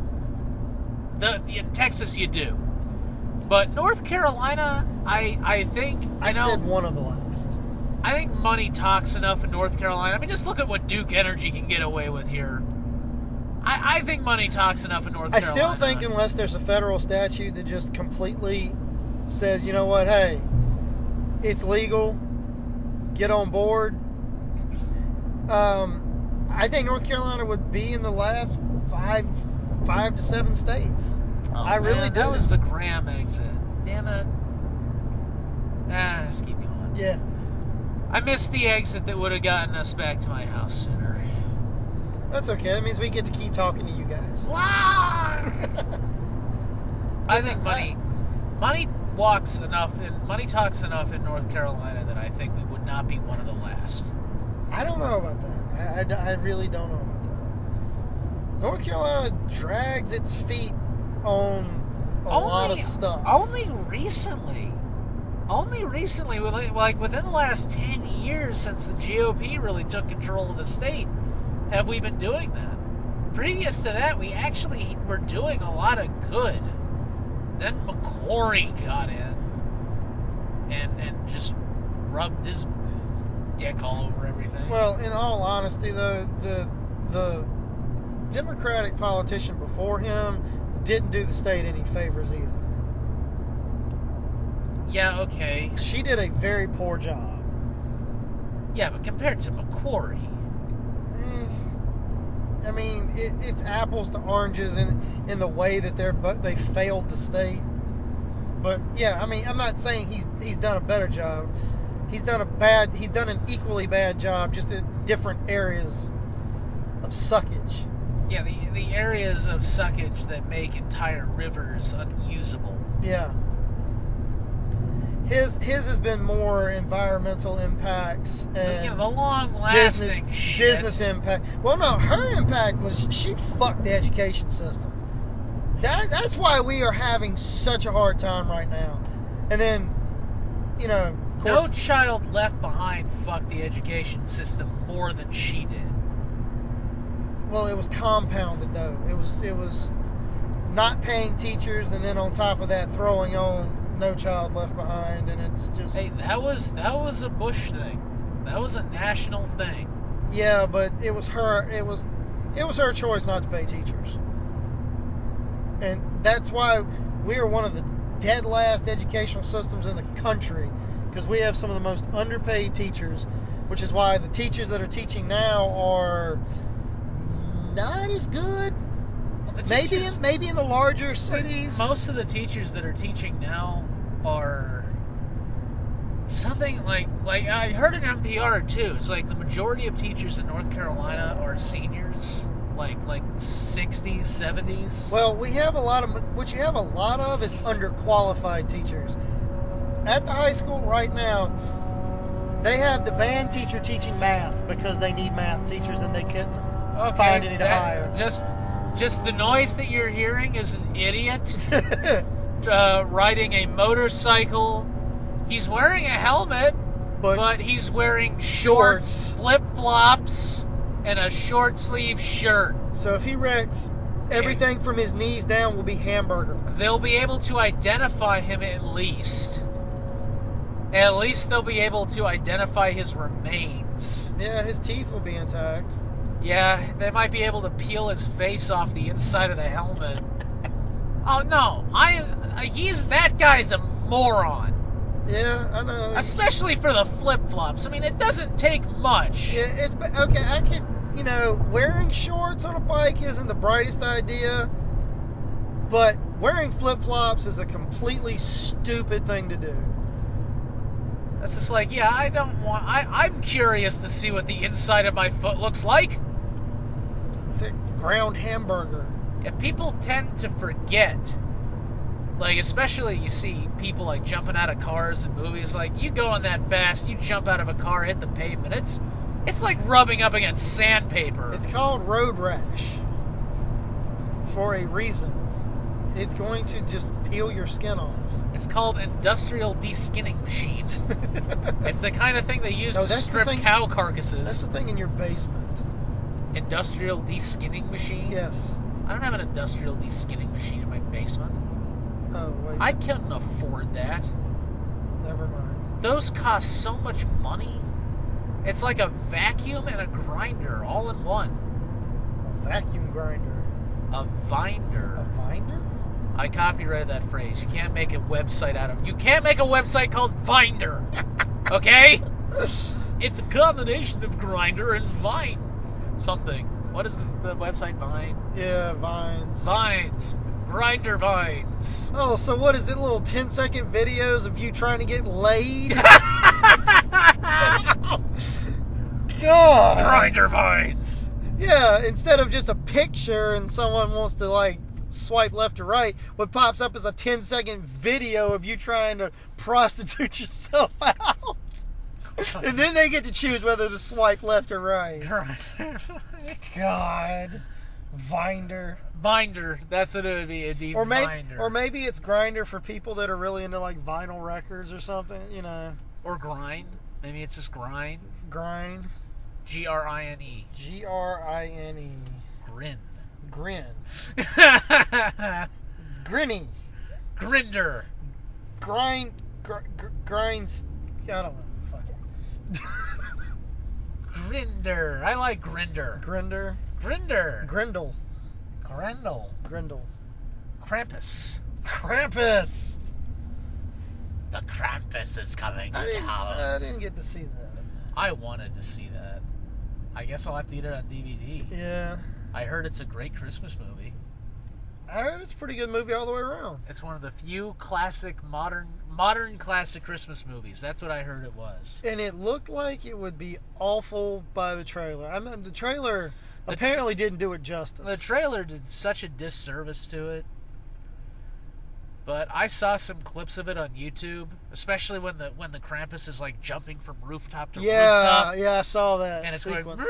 In Texas, you do. But North Carolina, I think... I said one of the last. I think money talks enough in North Carolina. I mean, just look at what Duke Energy can get away with here. I think money talks enough in North Carolina. I still think unless there's a federal statute that just completely says, you know what, hey, it's legal, get on board. I think North Carolina would be in the last five to seven states. Oh, I really do. That was the Graham exit. Damn it. Just keep going. Yeah. I missed the exit that would have gotten us back to my house sooner. That's okay. That means we get to keep talking to you guys. I think money talks enough in North Carolina that I think we would not be one of the last. I don't know about that. I really don't know about that. North Carolina drags its feet on a lot of stuff. Only recently, like within the last 10 years since the GOP really took control of the state, have we been doing that. Previous to that, we actually were doing a lot of good. Then McCrory got in and just rubbed his dick all over everything. Well, in all honesty, though, the Democratic politician before him didn't do the state any favors either. Yeah, okay. She did a very poor job. Yeah, but compared to McCrory... I mean, it's apples to oranges in the way that they failed the state. But yeah, I mean, I'm not saying he's done a better job. He's done an equally bad job, just in different areas of suckage. Yeah, the areas of suckage that make entire rivers unusable. Yeah. His has been more environmental impacts and the long-lasting business impact. Well, no, her impact was she fucked the education system. That's why we are having such a hard time right now. And then, of No course, child left behind fucked the education system more than she did. well, it was compounded though. It was not paying teachers, and then on top of that, throwing on No Child Left Behind, and it's just. Hey, that was a Bush thing. That was a national thing. Yeah, but it was her. It was her choice not to pay teachers, and that's why we are one of the dead last educational systems in the country, because we have some of the most underpaid teachers, which is why the teachers that are teaching now are not as good. Well, Maybe in the larger cities. Most of the teachers that are teaching now are something like I heard in NPR too. It's like the majority of teachers in North Carolina are seniors, like 60s, 70s. Well, what you have a lot of is underqualified teachers. At the high school right now, they have the band teacher teaching math because they need math teachers and they couldn't find any to hire. Just the noise that you're hearing is an idiot riding a motorcycle. He's wearing a helmet, but he's wearing shorts, flip-flops, and a short-sleeve shirt. So if he wrecks, everything from his knees down will be hamburger. They'll be able to identify him at least. At least they'll be able to identify his remains. Yeah, his teeth will be intact. Yeah, they might be able to peel his face off the inside of the helmet. Oh no, that guy's a moron. Yeah, I know. Especially for the flip-flops. I mean, it doesn't take much. Yeah, it's okay. I could, wearing shorts on a bike isn't the brightest idea, but wearing flip-flops is a completely stupid thing to do. It's just like, yeah, I'm curious to see what the inside of my foot looks like. It's a ground hamburger. Yeah, people tend to forget. Like, especially you see people like jumping out of cars in movies. Like, you going that fast, you jump out of a car, hit the pavement. It's like rubbing up against sandpaper. It's called road rash for a reason. It's going to just peel your skin off. It's called industrial de-skinning machine. It's the kind of thing they use to strip cow carcasses. That's the thing in your basement. Industrial de-skinning machine? Yes. I don't have an industrial de-skinning machine in my basement. Oh, wait. I couldn't afford that. Never mind. Those cost so much money. It's like a vacuum and a grinder all in one. A vacuum grinder. A vinder. A vinder? I copyrighted that phrase. You can't make a website called Vinder. Okay? It's a combination of grinder and vine. Something. What is the website? Vine? Yeah, vines. Vines. Grinder vines. Oh, so what is it? Little 10-second videos of you trying to get laid? God. Grinder vines. Yeah, instead of just a picture and someone wants to swipe left or right, what pops up is a 10-second video of you trying to prostitute yourself out. And then they get to choose whether to swipe left or right. God. Vinder. Vinder. That's what it would be. It'd be Vinder. Or maybe it's Grinder for people that are really into vinyl records or something, Or grind. Maybe it's just grind. Grind. Grine. Grine. Grin. Grin. Grinny. Grinder. Grinds. I don't know. Fuck it. Grinder. I like Grinder. Grinder. Grinder. Grindel. Grendel. Grindel. Krampus. Krampus. The Krampus is coming to town. I didn't get to see that. I wanted to see that. I guess I'll have to get it on DVD. Yeah. I heard it's a great Christmas movie. I heard it's a pretty good movie all the way around. It's one of the few classic, modern classic Christmas movies. That's what I heard it was. And it looked like it would be awful by the trailer. I mean, the trailer apparently didn't do it justice. The trailer did such a disservice to it. But I saw some clips of it on YouTube, especially when the Krampus is jumping from rooftop to rooftop. Yeah, I saw that. And it's sequence.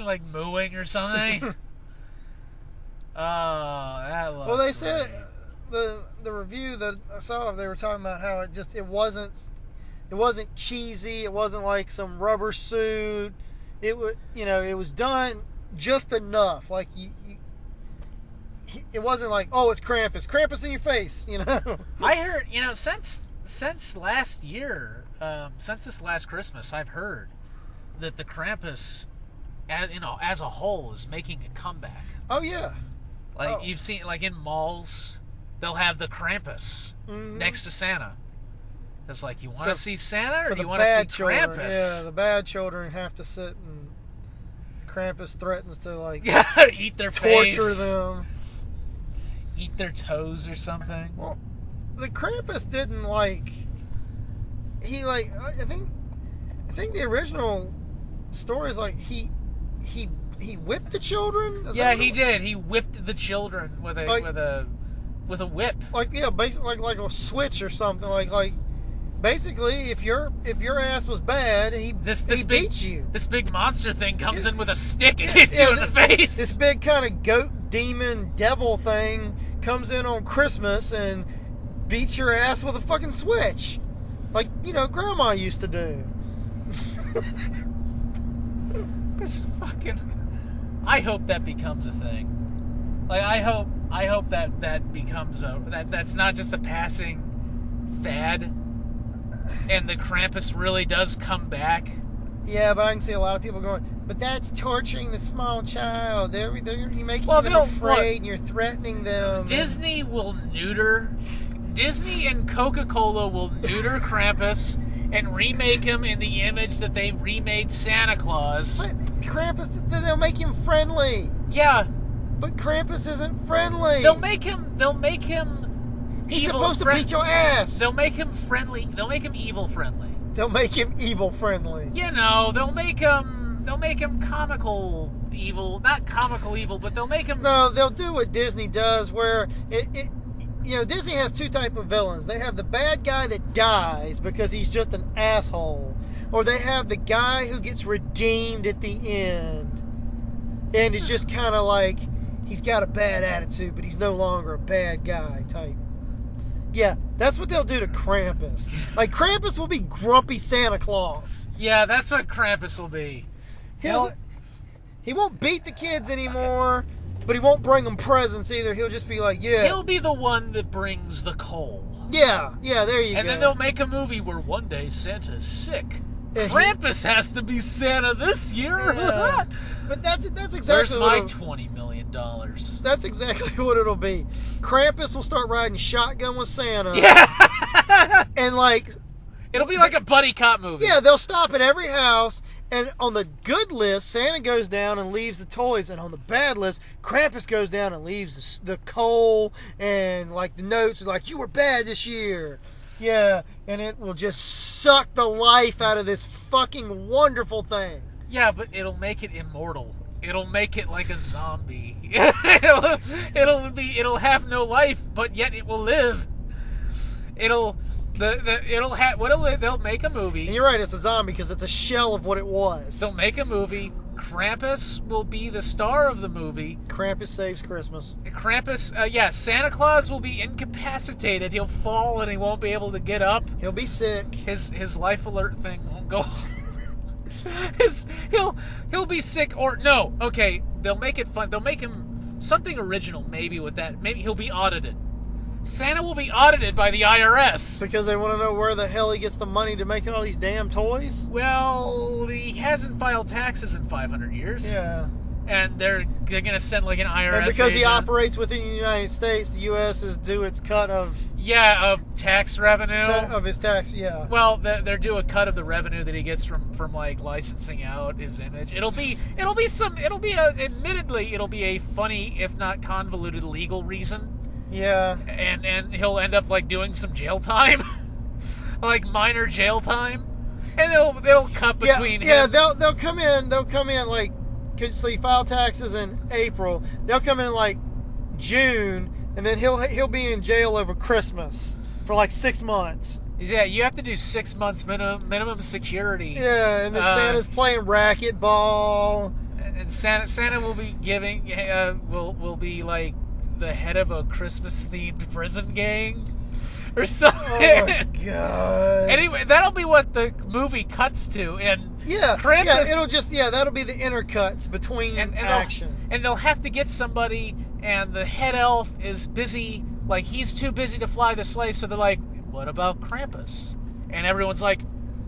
like mooing or something. that looks Well, they said great. the review that I saw, they were talking about how it wasn't cheesy. It wasn't like some rubber suit. It was, it was done just enough. Like it wasn't like, oh, it's Krampus in your face. I heard, since last year, since this last Christmas, I've heard that the Krampus, as a whole, is making a comeback. Oh yeah. Like you've seen, like in malls, they'll have the Krampus next to Santa. It's like, you want to see Santa or do you want to see Krampus? Yeah, the bad children have to sit and Krampus threatens to eat their torture face, them, eat their toes or something. Well, the Krampus didn't I think the original story is like he whipped the children. Yeah, he did. He whipped the children with a whip. Basically like a switch or something. Basically, if your ass was bad, he beats you. This big monster thing comes in with a stick and hits you in the face. This big kind of goat demon devil thing comes in on Christmas and beats your ass with a fucking switch, like Grandma used to do. This fucking. I hope that becomes a thing. I hope that becomes that's not just a passing fad. And the Krampus really does come back. Yeah, but I can see a lot of people going, but that's torturing the small child. You're making them afraid and you're threatening them. Disney and Coca-Cola will neuter Krampus and remake him in the image that they've remade Santa Claus. But Krampus, they'll make him friendly. Yeah. But Krampus isn't friendly. They'll make him He's supposed to beat your ass. They'll make him friendly. They'll make him evil friendly. They'll make him evil friendly. They'll make him comical evil. Not comical evil, but they'll make him. No, they'll do what Disney does, where Disney has two type of villains. They have the bad guy that dies because he's just an asshole, or they have the guy who gets redeemed at the end, and it's just kind of like he's got a bad attitude, but he's no longer a bad guy type. Yeah, that's what they'll do to Krampus. Like, Krampus will be grumpy Santa Claus. Yeah, that's what Krampus will be. He won't beat the kids anymore, but he won't bring them presents either. He'll just be like, yeah. He'll be the one that brings the coal. Yeah, there you go. And then they'll make a movie where one day Santa's sick. Krampus has to be Santa this year. Yeah. But that's exactly Where's my $20 million? That's exactly what it'll be. Krampus will start riding shotgun with Santa. Yeah. And it'll be like a buddy cop movie. Yeah, they'll stop at every house, and on the good list, Santa goes down and leaves the toys, and on the bad list, Krampus goes down and leaves the coal and the notes are like, you were bad this year. Yeah, and it will just suck the life out of this fucking wonderful thing. Yeah, but it'll make it immortal. It'll make it like a zombie. It'll have no life, but yet it will live. They'll make a movie. And you're right, it's a zombie because it's a shell of what it was. They'll make a movie. Krampus will be the star of the movie. Krampus saves Christmas. Santa Claus will be incapacitated. He'll fall and he won't be able to get up. He'll be sick. His life alert thing won't go. He'll be sick or no. Okay, they'll make it fun. They'll make him something original maybe with that. Maybe he'll be audited. Santa will be audited by the IRS. Because they want to know where the hell he gets the money to make all these damn toys? Well, he hasn't filed taxes in 500 years. Yeah. And they're going to send an IRS And because he operates within the United States, the U.S. is due its cut of... Yeah, of tax revenue. Of his tax, yeah. Well, they're due a cut of the revenue that he gets from licensing out his image. Admittedly, it'll be a funny, if not convoluted, legal reason. Yeah. And he'll end up doing some jail time. Minor jail time. And it'll cut between him. Yeah, they'll come in so you file taxes in April. They'll come in June, and then he'll be in jail over Christmas for 6 months. Yeah, you have to do 6 months minimum security. Yeah, and then Santa's playing racquetball. And Santa will be giving will be like the head of a Christmas themed prison gang or something. Oh my god. Anyway, that'll be what the movie cuts to, and Krampus, that'll be the intercuts between action. And they'll have to get somebody, and the head elf is busy, like he's too busy to fly the sleigh, so they're like, what about Krampus? And everyone's like,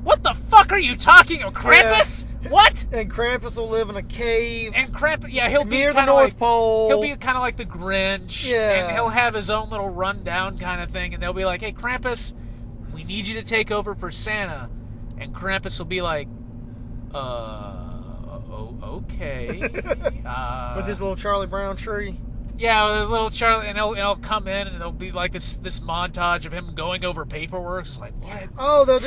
what the fuck are you talking about? Krampus? Yeah. What? And Krampus will live in a cave. And Krampus, he'll be near the North Pole. He'll be kind of like the Grinch. Yeah. And he'll have his own little rundown kind of thing. And they'll be like, hey, Krampus, we need you to take over for Santa. And Krampus will be like, okay. With his little Charlie Brown tree. Yeah, with his little Charlie, and he'll come in, and it'll be like this montage of him going over paperwork. It's like, what? Oh, they'll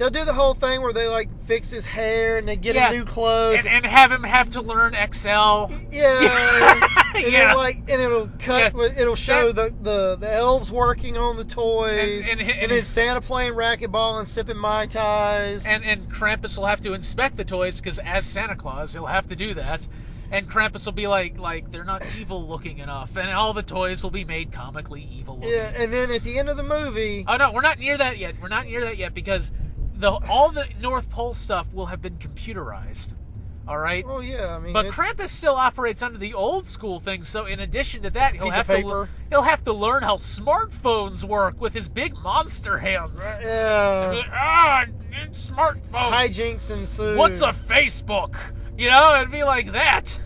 do the whole thing where they like fix his hair and they get him new clothes and have him have to learn Excel. Yeah, and it'll cut. Yeah. It'll show the elves working on the toys, and then Santa playing racquetball and sipping Mai Tais. And Krampus will have to inspect the toys because as Santa Claus, he'll have to do that. And Krampus will be like they're not evil looking enough, and all the toys will be made comically evil looking. Yeah, and then at the end of the movie, oh no, we're not near that yet. We're not near that yet because all the North Pole stuff will have been computerized. All right. Oh yeah, I mean. But Krampus still operates under the old school thing. So in addition to that, he'll have to learn how smartphones work with his big monster hands. Yeah. Smartphone. Hijinks ensue. What's a Facebook? You know, it'd be like that.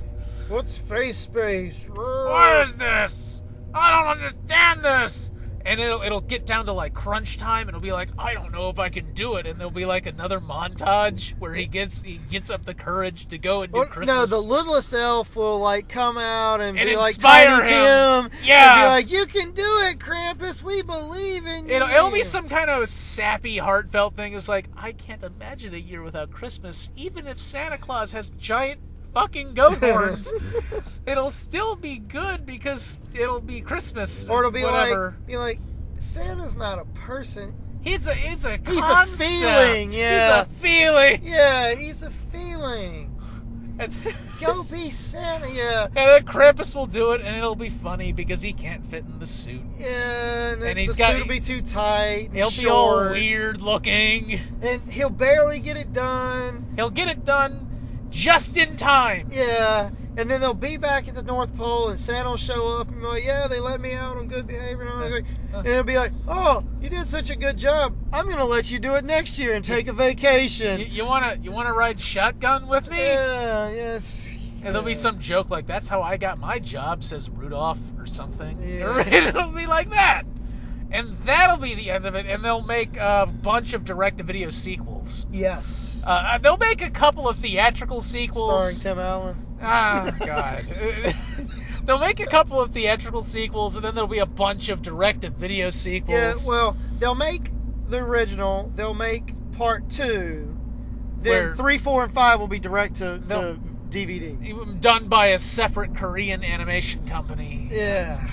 What's face space? What is this? I don't understand this. And it'll get down to like crunch time, and it'll be like, I don't know if I can do it. And there'll be like another montage where he gets up the courage to go and do Christmas. No, the littlest elf will like come out and be like inspire Tiny him. Tim. Yeah, and be like, you can do it, Krampus. We believe in you. It'll be some kind of sappy, heartfelt thing. It's like, I can't imagine a year without Christmas, even if Santa Claus has giant fucking goat horns. It'll still be good because it'll be Christmas. Or it'll be whatever. like Santa's not a person. He's a concept. He's a feeling. Yeah. He's a feeling. Yeah, he's a feeling. Go be Santa. Yeah. And then Krampus will do it, and it'll be funny because he can't fit in the suit. Yeah, and the suit will be too tight. He'll be all weird looking, and he'll barely get it done. He'll get it done just in time. Yeah, and then they'll be back at the North Pole, and Santa will show up and be like, yeah, they let me out on good behavior. And it'll be like, oh, you did such a good job. I'm going to let you do it next year and take a vacation. You wanna ride shotgun with me? Yeah, yes. And there'll be some joke like, that's how I got my job, says Rudolph or something. Yeah. And it'll be like that. And that'll be the end of it. And they'll make a bunch of direct-to-video sequels. Yes. They'll make a couple of theatrical sequels. Starring Tim Allen. Oh, God. They'll make a couple of theatrical sequels, and then there'll be a bunch of direct-to-video sequels. Yeah, well, they'll make the original. They'll make part 2. Then 3, 4, and 5 will be direct to DVD. Done by a separate Korean animation company. Yeah.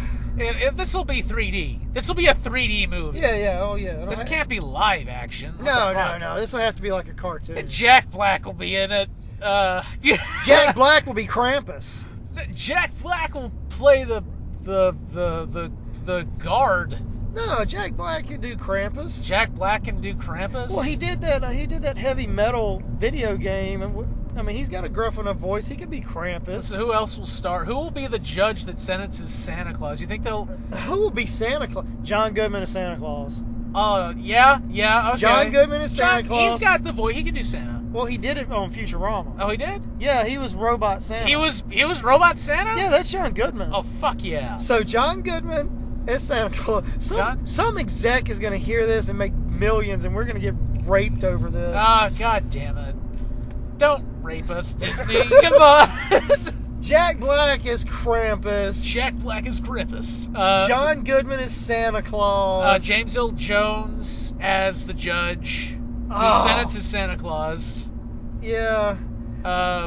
This will be 3D. This will be a 3D movie. Yeah. Oh, yeah. This can't be live action. No. This will have to be like a cartoon. And Jack Black will be in it. Jack Black will be Krampus. Jack Black will play the guard. No, Jack Black can do Krampus. Jack Black can do Krampus? Well, he did that. He did that heavy metal video game, and I mean, he's got a gruff enough voice. He could be Krampus. So who else will star? Who will be the judge that sentences Santa Claus? You think they'll? Who will be Santa Claus? John Goodman is Santa Claus. Yeah, okay. John Goodman is Santa Claus. He's got the voice. He can do Santa. Well, he did it on Futurama. Oh, he did? Yeah, he was Robot Santa. He was Robot Santa? Yeah, that's John Goodman. Oh, fuck yeah. So John Goodman is Santa Claus. Some exec is going to hear this and make millions, and we're going to get raped over this. Ah, God damn it. Don't rape us, Disney. Come on. Jack Black is Krampus. Jack Black is Krampus. John Goodman is Santa Claus. James Earl Jones as the judge. Who sentences Santa Claus. Yeah.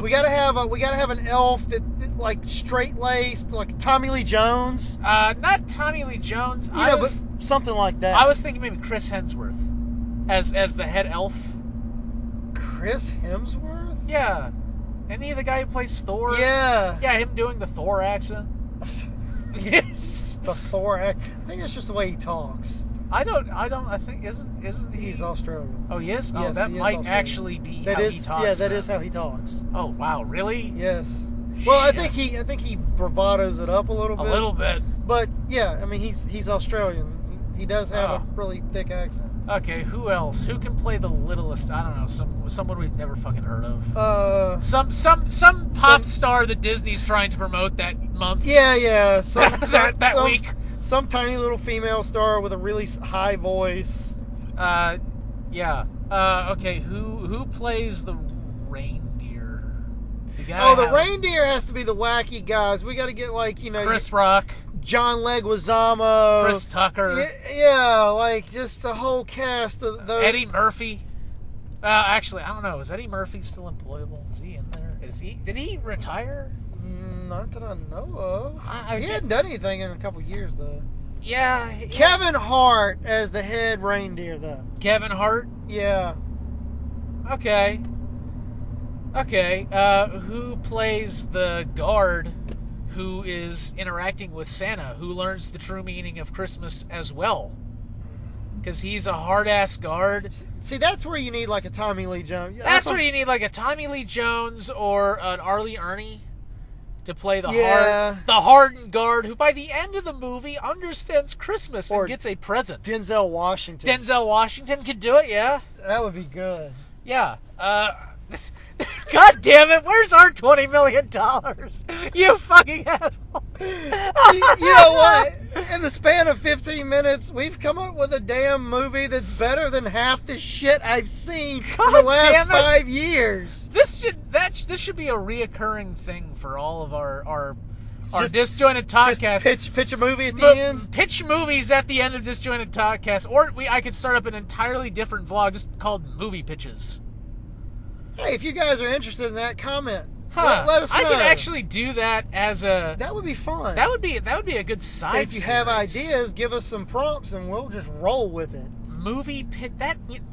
We gotta have an elf that like straight laced, like Tommy Lee Jones. Not Tommy Lee Jones. But something like that. I was thinking maybe Chris Hemsworth as the head elf. Chris Hemsworth? Yeah. Isn't he the guy who plays Thor? Yeah. Yeah, him doing the Thor accent. Yes. The Thor act. I think that's just the way he talks. I think isn't he? He's Australian. Oh, he is? Yes, Oh, that he is might Australian. actually be how he talks. Yeah, that then. is how he talks. Oh, wow, really? Yes. Well, I Shit. think he bravados it up a little bit. A little bit. But yeah, I mean he's Australian. He does have a Oh. really thick accent. Okay, who else? Who can play the littlest? I don't know. Someone we've never fucking heard of. Some pop star that Disney's trying to promote that month. Yeah. That week. Some tiny little female star with a really high voice. Yeah. Okay, who plays the reindeer? The reindeer has to be the wacky guys. We got to get Chris Rock, John Leguizamo, Chris Tucker, yeah, like just the whole cast of those. Eddie Murphy. Actually, I don't know. Is Eddie Murphy still employable? Is he in there? Did he retire? Not that I know of. He hadn't done anything in a couple years though. Yeah. Kevin Hart as the head reindeer though. Kevin Hart. Yeah. Okay. Who plays the guard who is interacting with Santa, who learns the true meaning of Christmas as well? Because he's a hard-ass guard. See, that's where you need like a Tommy Lee Jones. That's where you need like a Tommy Lee Jones or an Arlie Ernie to play the hardened guard who by the end of the movie understands Christmas and gets a present. Denzel Washington. Denzel Washington could do it, yeah. That would be good. Yeah. God damn it, where's our $20 million? You fucking asshole. You know what? In the span of 15 minutes, we've come up with a damn movie that's better than half the shit I've seen in the last 5 years. This should be a reoccurring thing for all of our Disjointed Podcast. Just pitch a movie at the end. Pitch movies at the end of Disjointed Podcast, or I could start up an entirely different vlog just called Movie Pitches. Hey, if you guys are interested in that, comment. Let us know. I could actually do that as a. That would be fun. That would be a good side. If you have ideas, give us some prompts and we'll just roll with it. Movie pit.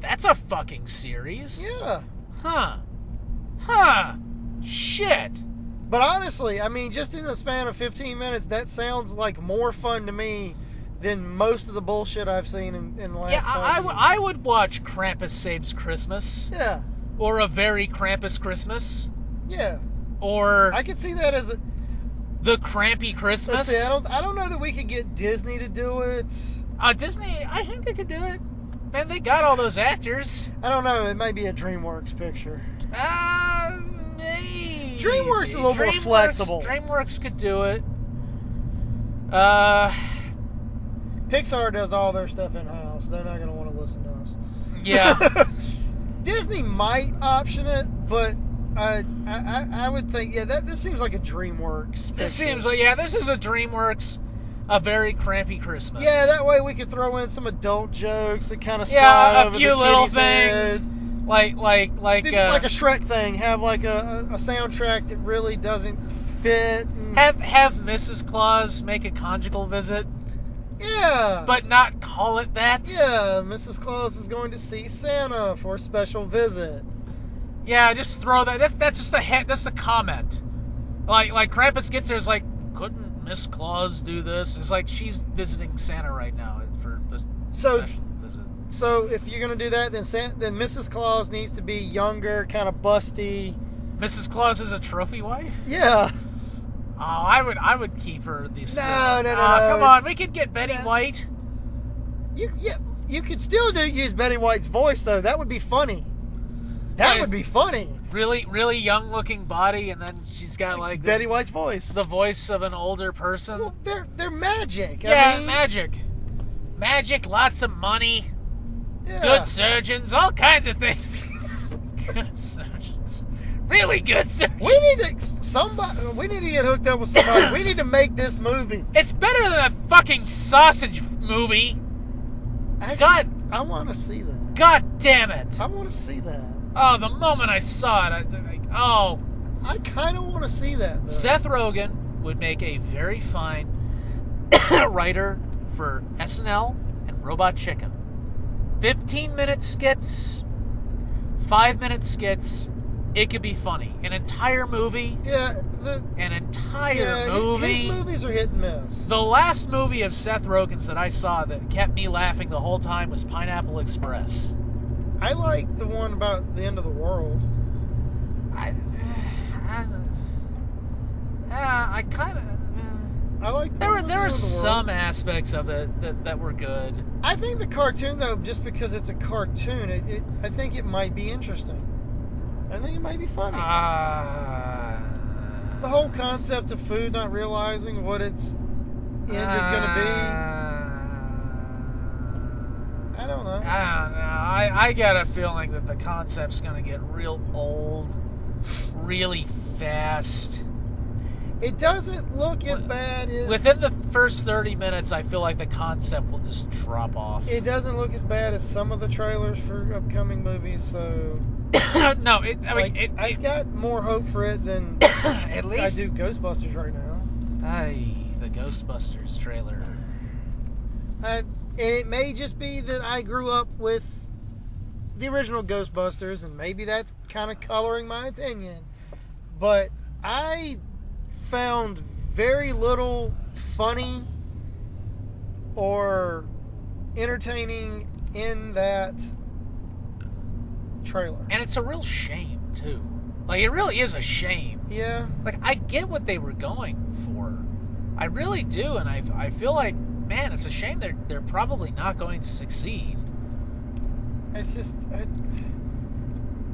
That's a fucking series. Yeah. Huh. Shit. But honestly, I mean, just in the span of 15 minutes, that sounds like more fun to me than most of the bullshit I've seen in the last 5 years. I would watch Krampus Saves Christmas. Yeah. Or A Very Krampus Christmas. Yeah. Or I could see that as The Krampy Christmas. Let's see, I don't know that we could get Disney to do it. Disney, I think they could do it. Man, they got all those actors. I don't know. It might be a DreamWorks picture. Maybe. DreamWorks is a little more flexible. DreamWorks could do it. Pixar does all their stuff in-house. They're not going to want to listen to us. Yeah. Disney might option it, but I would think, this seems like a DreamWorks picture. This is a DreamWorks, A Very Krampy Christmas. Yeah, that way we could throw in some adult jokes that kind of slide over a few the little kiddies' things. heads. Like like a Shrek thing. Have like a soundtrack that really doesn't fit. And have Mrs. Claus make a conjugal visit. Yeah. But not call it that. Yeah, Mrs. Claus is going to see Santa for a special visit. Yeah, just throw that. That's just that's a comment. Like Krampus gets there, is like, couldn't Miss Claus do this? It's like she's visiting Santa right now for a special visit. So if you're gonna do that, then Mrs. Claus needs to be younger, kind of busty. Mrs. Claus is a trophy wife? Yeah. Oh, I would keep her these days. No. Come on, we could get Betty White. You could still use Betty White's voice though. That would be funny. That would be funny. Really, really young looking body, and then she's got like this, Betty White's voice. the voice of an older person. Well, they're magic. Yeah, I mean, magic, lots of money, yeah. good surgeons, all kinds of things. Good surgeons, really good surgeons. We need to get hooked up with somebody. We need to make this movie. It's better than a fucking sausage movie. Actually, I want to see that. God damn it! I want to see that. Oh, the moment I saw it, I kind of want to see that, though. Seth Rogen would make a very fine writer for SNL and Robot Chicken. 15-minute skits, 5-minute skits, it could be funny. An entire movie. Yeah. An entire movie. His movies are hit and miss. The last movie of Seth Rogen's that I saw that kept me laughing the whole time was Pineapple Express. I like the one about the end of the world. I kind of. I like the There were some aspects of it that were good. I think the cartoon, though, just because it's a cartoon, I think it might be interesting. I think it might be funny. The whole concept of food not realizing what its end is going to be. I don't know. I got a feeling that the concept's going to get real old, really fast. It doesn't look as bad as... Within the first 30 minutes, I feel like the concept will just drop off. It doesn't look as bad as some of the trailers for upcoming movies, so... No, I've got more hope for it than at least I do Ghostbusters right now. The Ghostbusters trailer. And it may just be that I grew up with the original Ghostbusters, and maybe that's kind of coloring my opinion. But I found very little funny or entertaining in that trailer. And it's a real shame, too. Like, it really is a shame. Yeah. Like, I get what they were going for. I really do, and I feel like, man, it's a shame they're probably not going to succeed. It's just...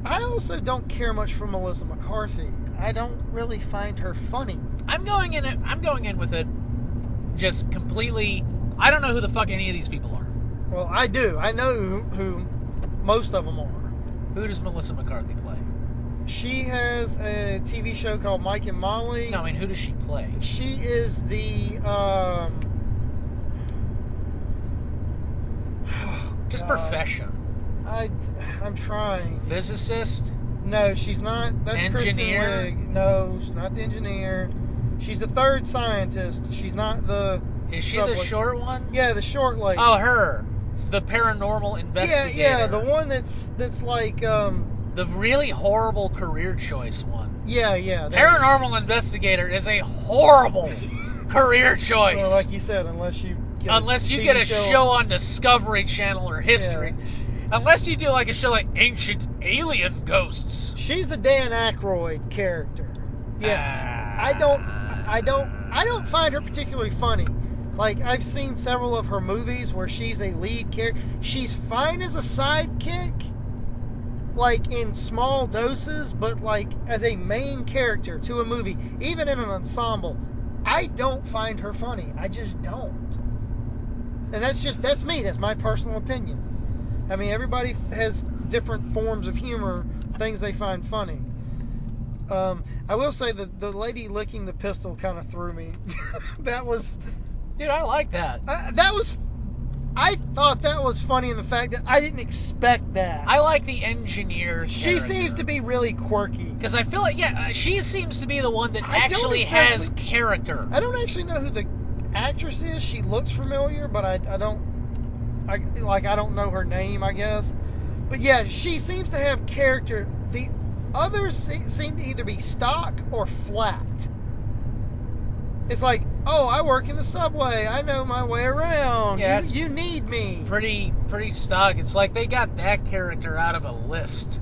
I also don't care much for Melissa McCarthy. I don't really find her funny. I'm going in with it just completely... I don't know who the fuck any of these people are. Well, I do. I know who most of them are. Who does Melissa McCarthy play? She has a TV show called Mike and Molly. No, I mean, who does she play? She is the... just profession. I'm trying. Physicist? No, she's not. That's engineer? Kristen Wiig. No, she's not the engineer. She's the third scientist. She's not the... Is she the short one? Yeah, the short lady. Oh, her. It's the paranormal investigator. Yeah, the one that's like... the really horrible career choice one. Yeah. Paranormal investigator is a horrible career choice. Well, like you said, unless you get a show on Discovery Channel or History. Yeah. Unless you do like a show like Ancient Alien Ghosts. She's the Dan Aykroyd character. Yeah. I don't find her particularly funny. Like, I've seen several of her movies where she's a lead character. She's fine as a sidekick, like in small doses, but like as a main character to a movie, even in an ensemble, I don't find her funny. I just don't. And that's me. That's my personal opinion. I mean, everybody has different forms of humor, things they find funny. I will say that the lady licking the pistol kind of threw me. That was... Dude, I like that. I thought that was funny in the fact that I didn't expect that. I like the engineer She seems to be really quirky. Because I feel like, she seems to be the one that actually has character. I don't actually know who the actress is. She looks familiar, but I don't know her name, I guess. But yeah, she seems to have character. The others seem to either be stock or flat. It's like, oh, I work in the subway. I know my way around. Yeah, you need me. Pretty stock. It's like they got that character out of a list.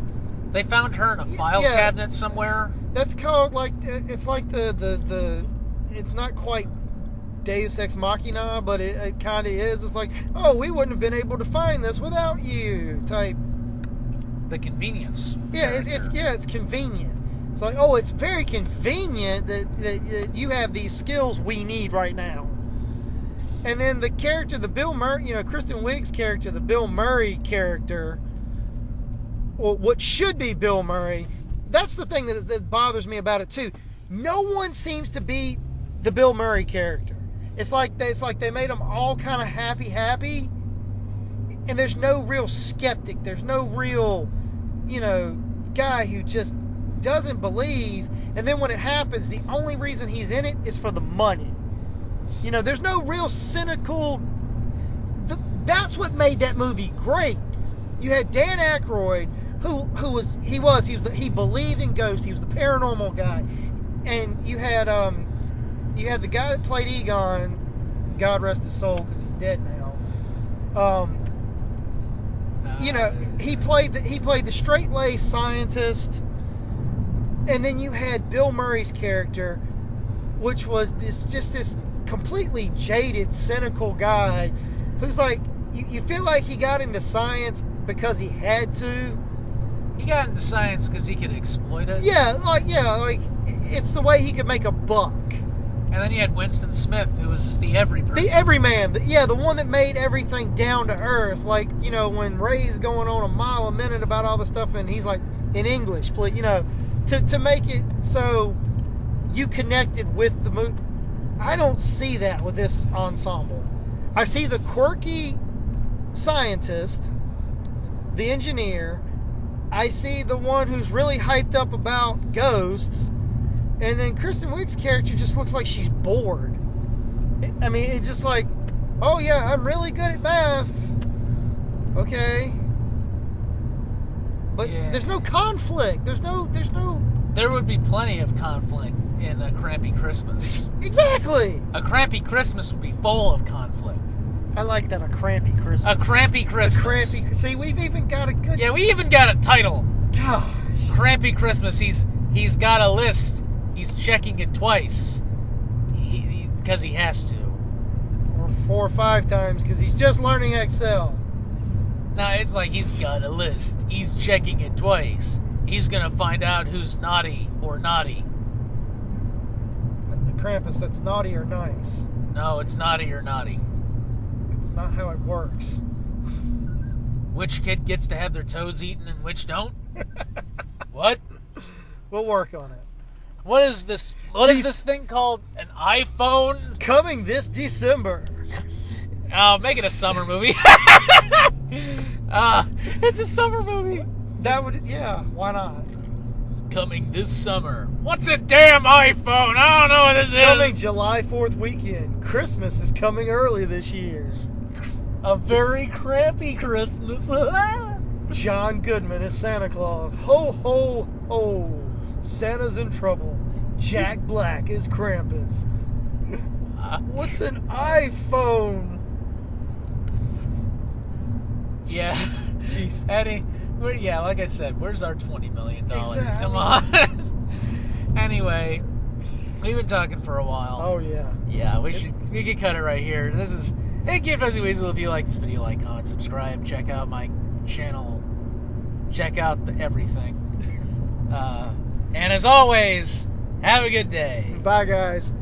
They found her in a file cabinet somewhere. That's called like, it's like the it's not quite Deus Ex Machina, but it kind of is. It's like, oh, we wouldn't have been able to find this without you type. The convenience. Yeah, it's convenient. It's like, oh, it's very convenient that you have these skills we need right now. And then the character, the Bill Murray, Kristen Wiig's character, the Bill Murray character, or what should be Bill Murray, that's the thing that bothers me about it too. No one seems to be the Bill Murray character. It's like they made them all kind of happy, and there's no real skeptic. There's no real, guy who just doesn't believe, and then when it happens, the only reason he's in it is for the money. There's no real cynical... That's what made that movie great. You had Dan Aykroyd, he believed in ghosts. He was the paranormal guy, and you had the guy that played Egon, God rest his soul because he's dead now. He played the straight-laced scientist, and then you had Bill Murray's character, which was this completely jaded, cynical guy who's like, you feel like he got into science because he had to. He got into science because he could exploit it. Yeah, like it's the way he could make a buck. And then you had Winston Smith, who was the everyman. The everyman, the one that made everything down to earth. Like, when Ray's going on a mile a minute about all the stuff, and he's like, in English, please, to make it so you connected with the movie. I don't see that with this ensemble. I see the quirky scientist, the engineer. I see the one who's really hyped up about ghosts. And then Kristen Wiig's character just looks like she's bored. It's just like, oh yeah, I'm really good at math. Okay. But there's no conflict. There's no... There would be plenty of conflict in a Krampy Christmas. Exactly! A Krampy Christmas would be full of conflict. I like that, a Krampy Christmas. A Krampy Christmas. See, we've even got a good... Yeah, we even got a title. Gosh. Krampy Christmas. He's got a list. He's checking it twice. Because he has to. Or 4 or 5 times, because he's just learning Excel. No, it's like he's got a list. He's checking it twice. He's going to find out who's naughty or naughty. Krampus, that's naughty or nice. No, it's naughty or naughty. That's not how it works. Which kid gets to have their toes eaten and which don't? What? We'll work on it. What is this? What is this thing called? An iPhone? Coming this December. Oh, make it a summer movie. It's a summer movie. That would, yeah, why not? Coming this summer. What's a damn iPhone? I don't know what this is. Coming July 4th weekend. Christmas is coming early this year. A very Krampy Christmas. John Goodman is Santa Claus. Ho, ho, ho. Santa's in trouble. Jack Black is Krampus. What's an iPhone? Yeah. Jeez. Eddie, like I said, where's our $20 million? Exactly. Come on. Anyway, we've been talking for a while. Oh, yeah. Yeah, we could cut it right here. Thank you, Fuzzy Weasel. If you like this video, like, comment, subscribe, check out my channel, check out everything. And as always, have a good day. Bye, guys.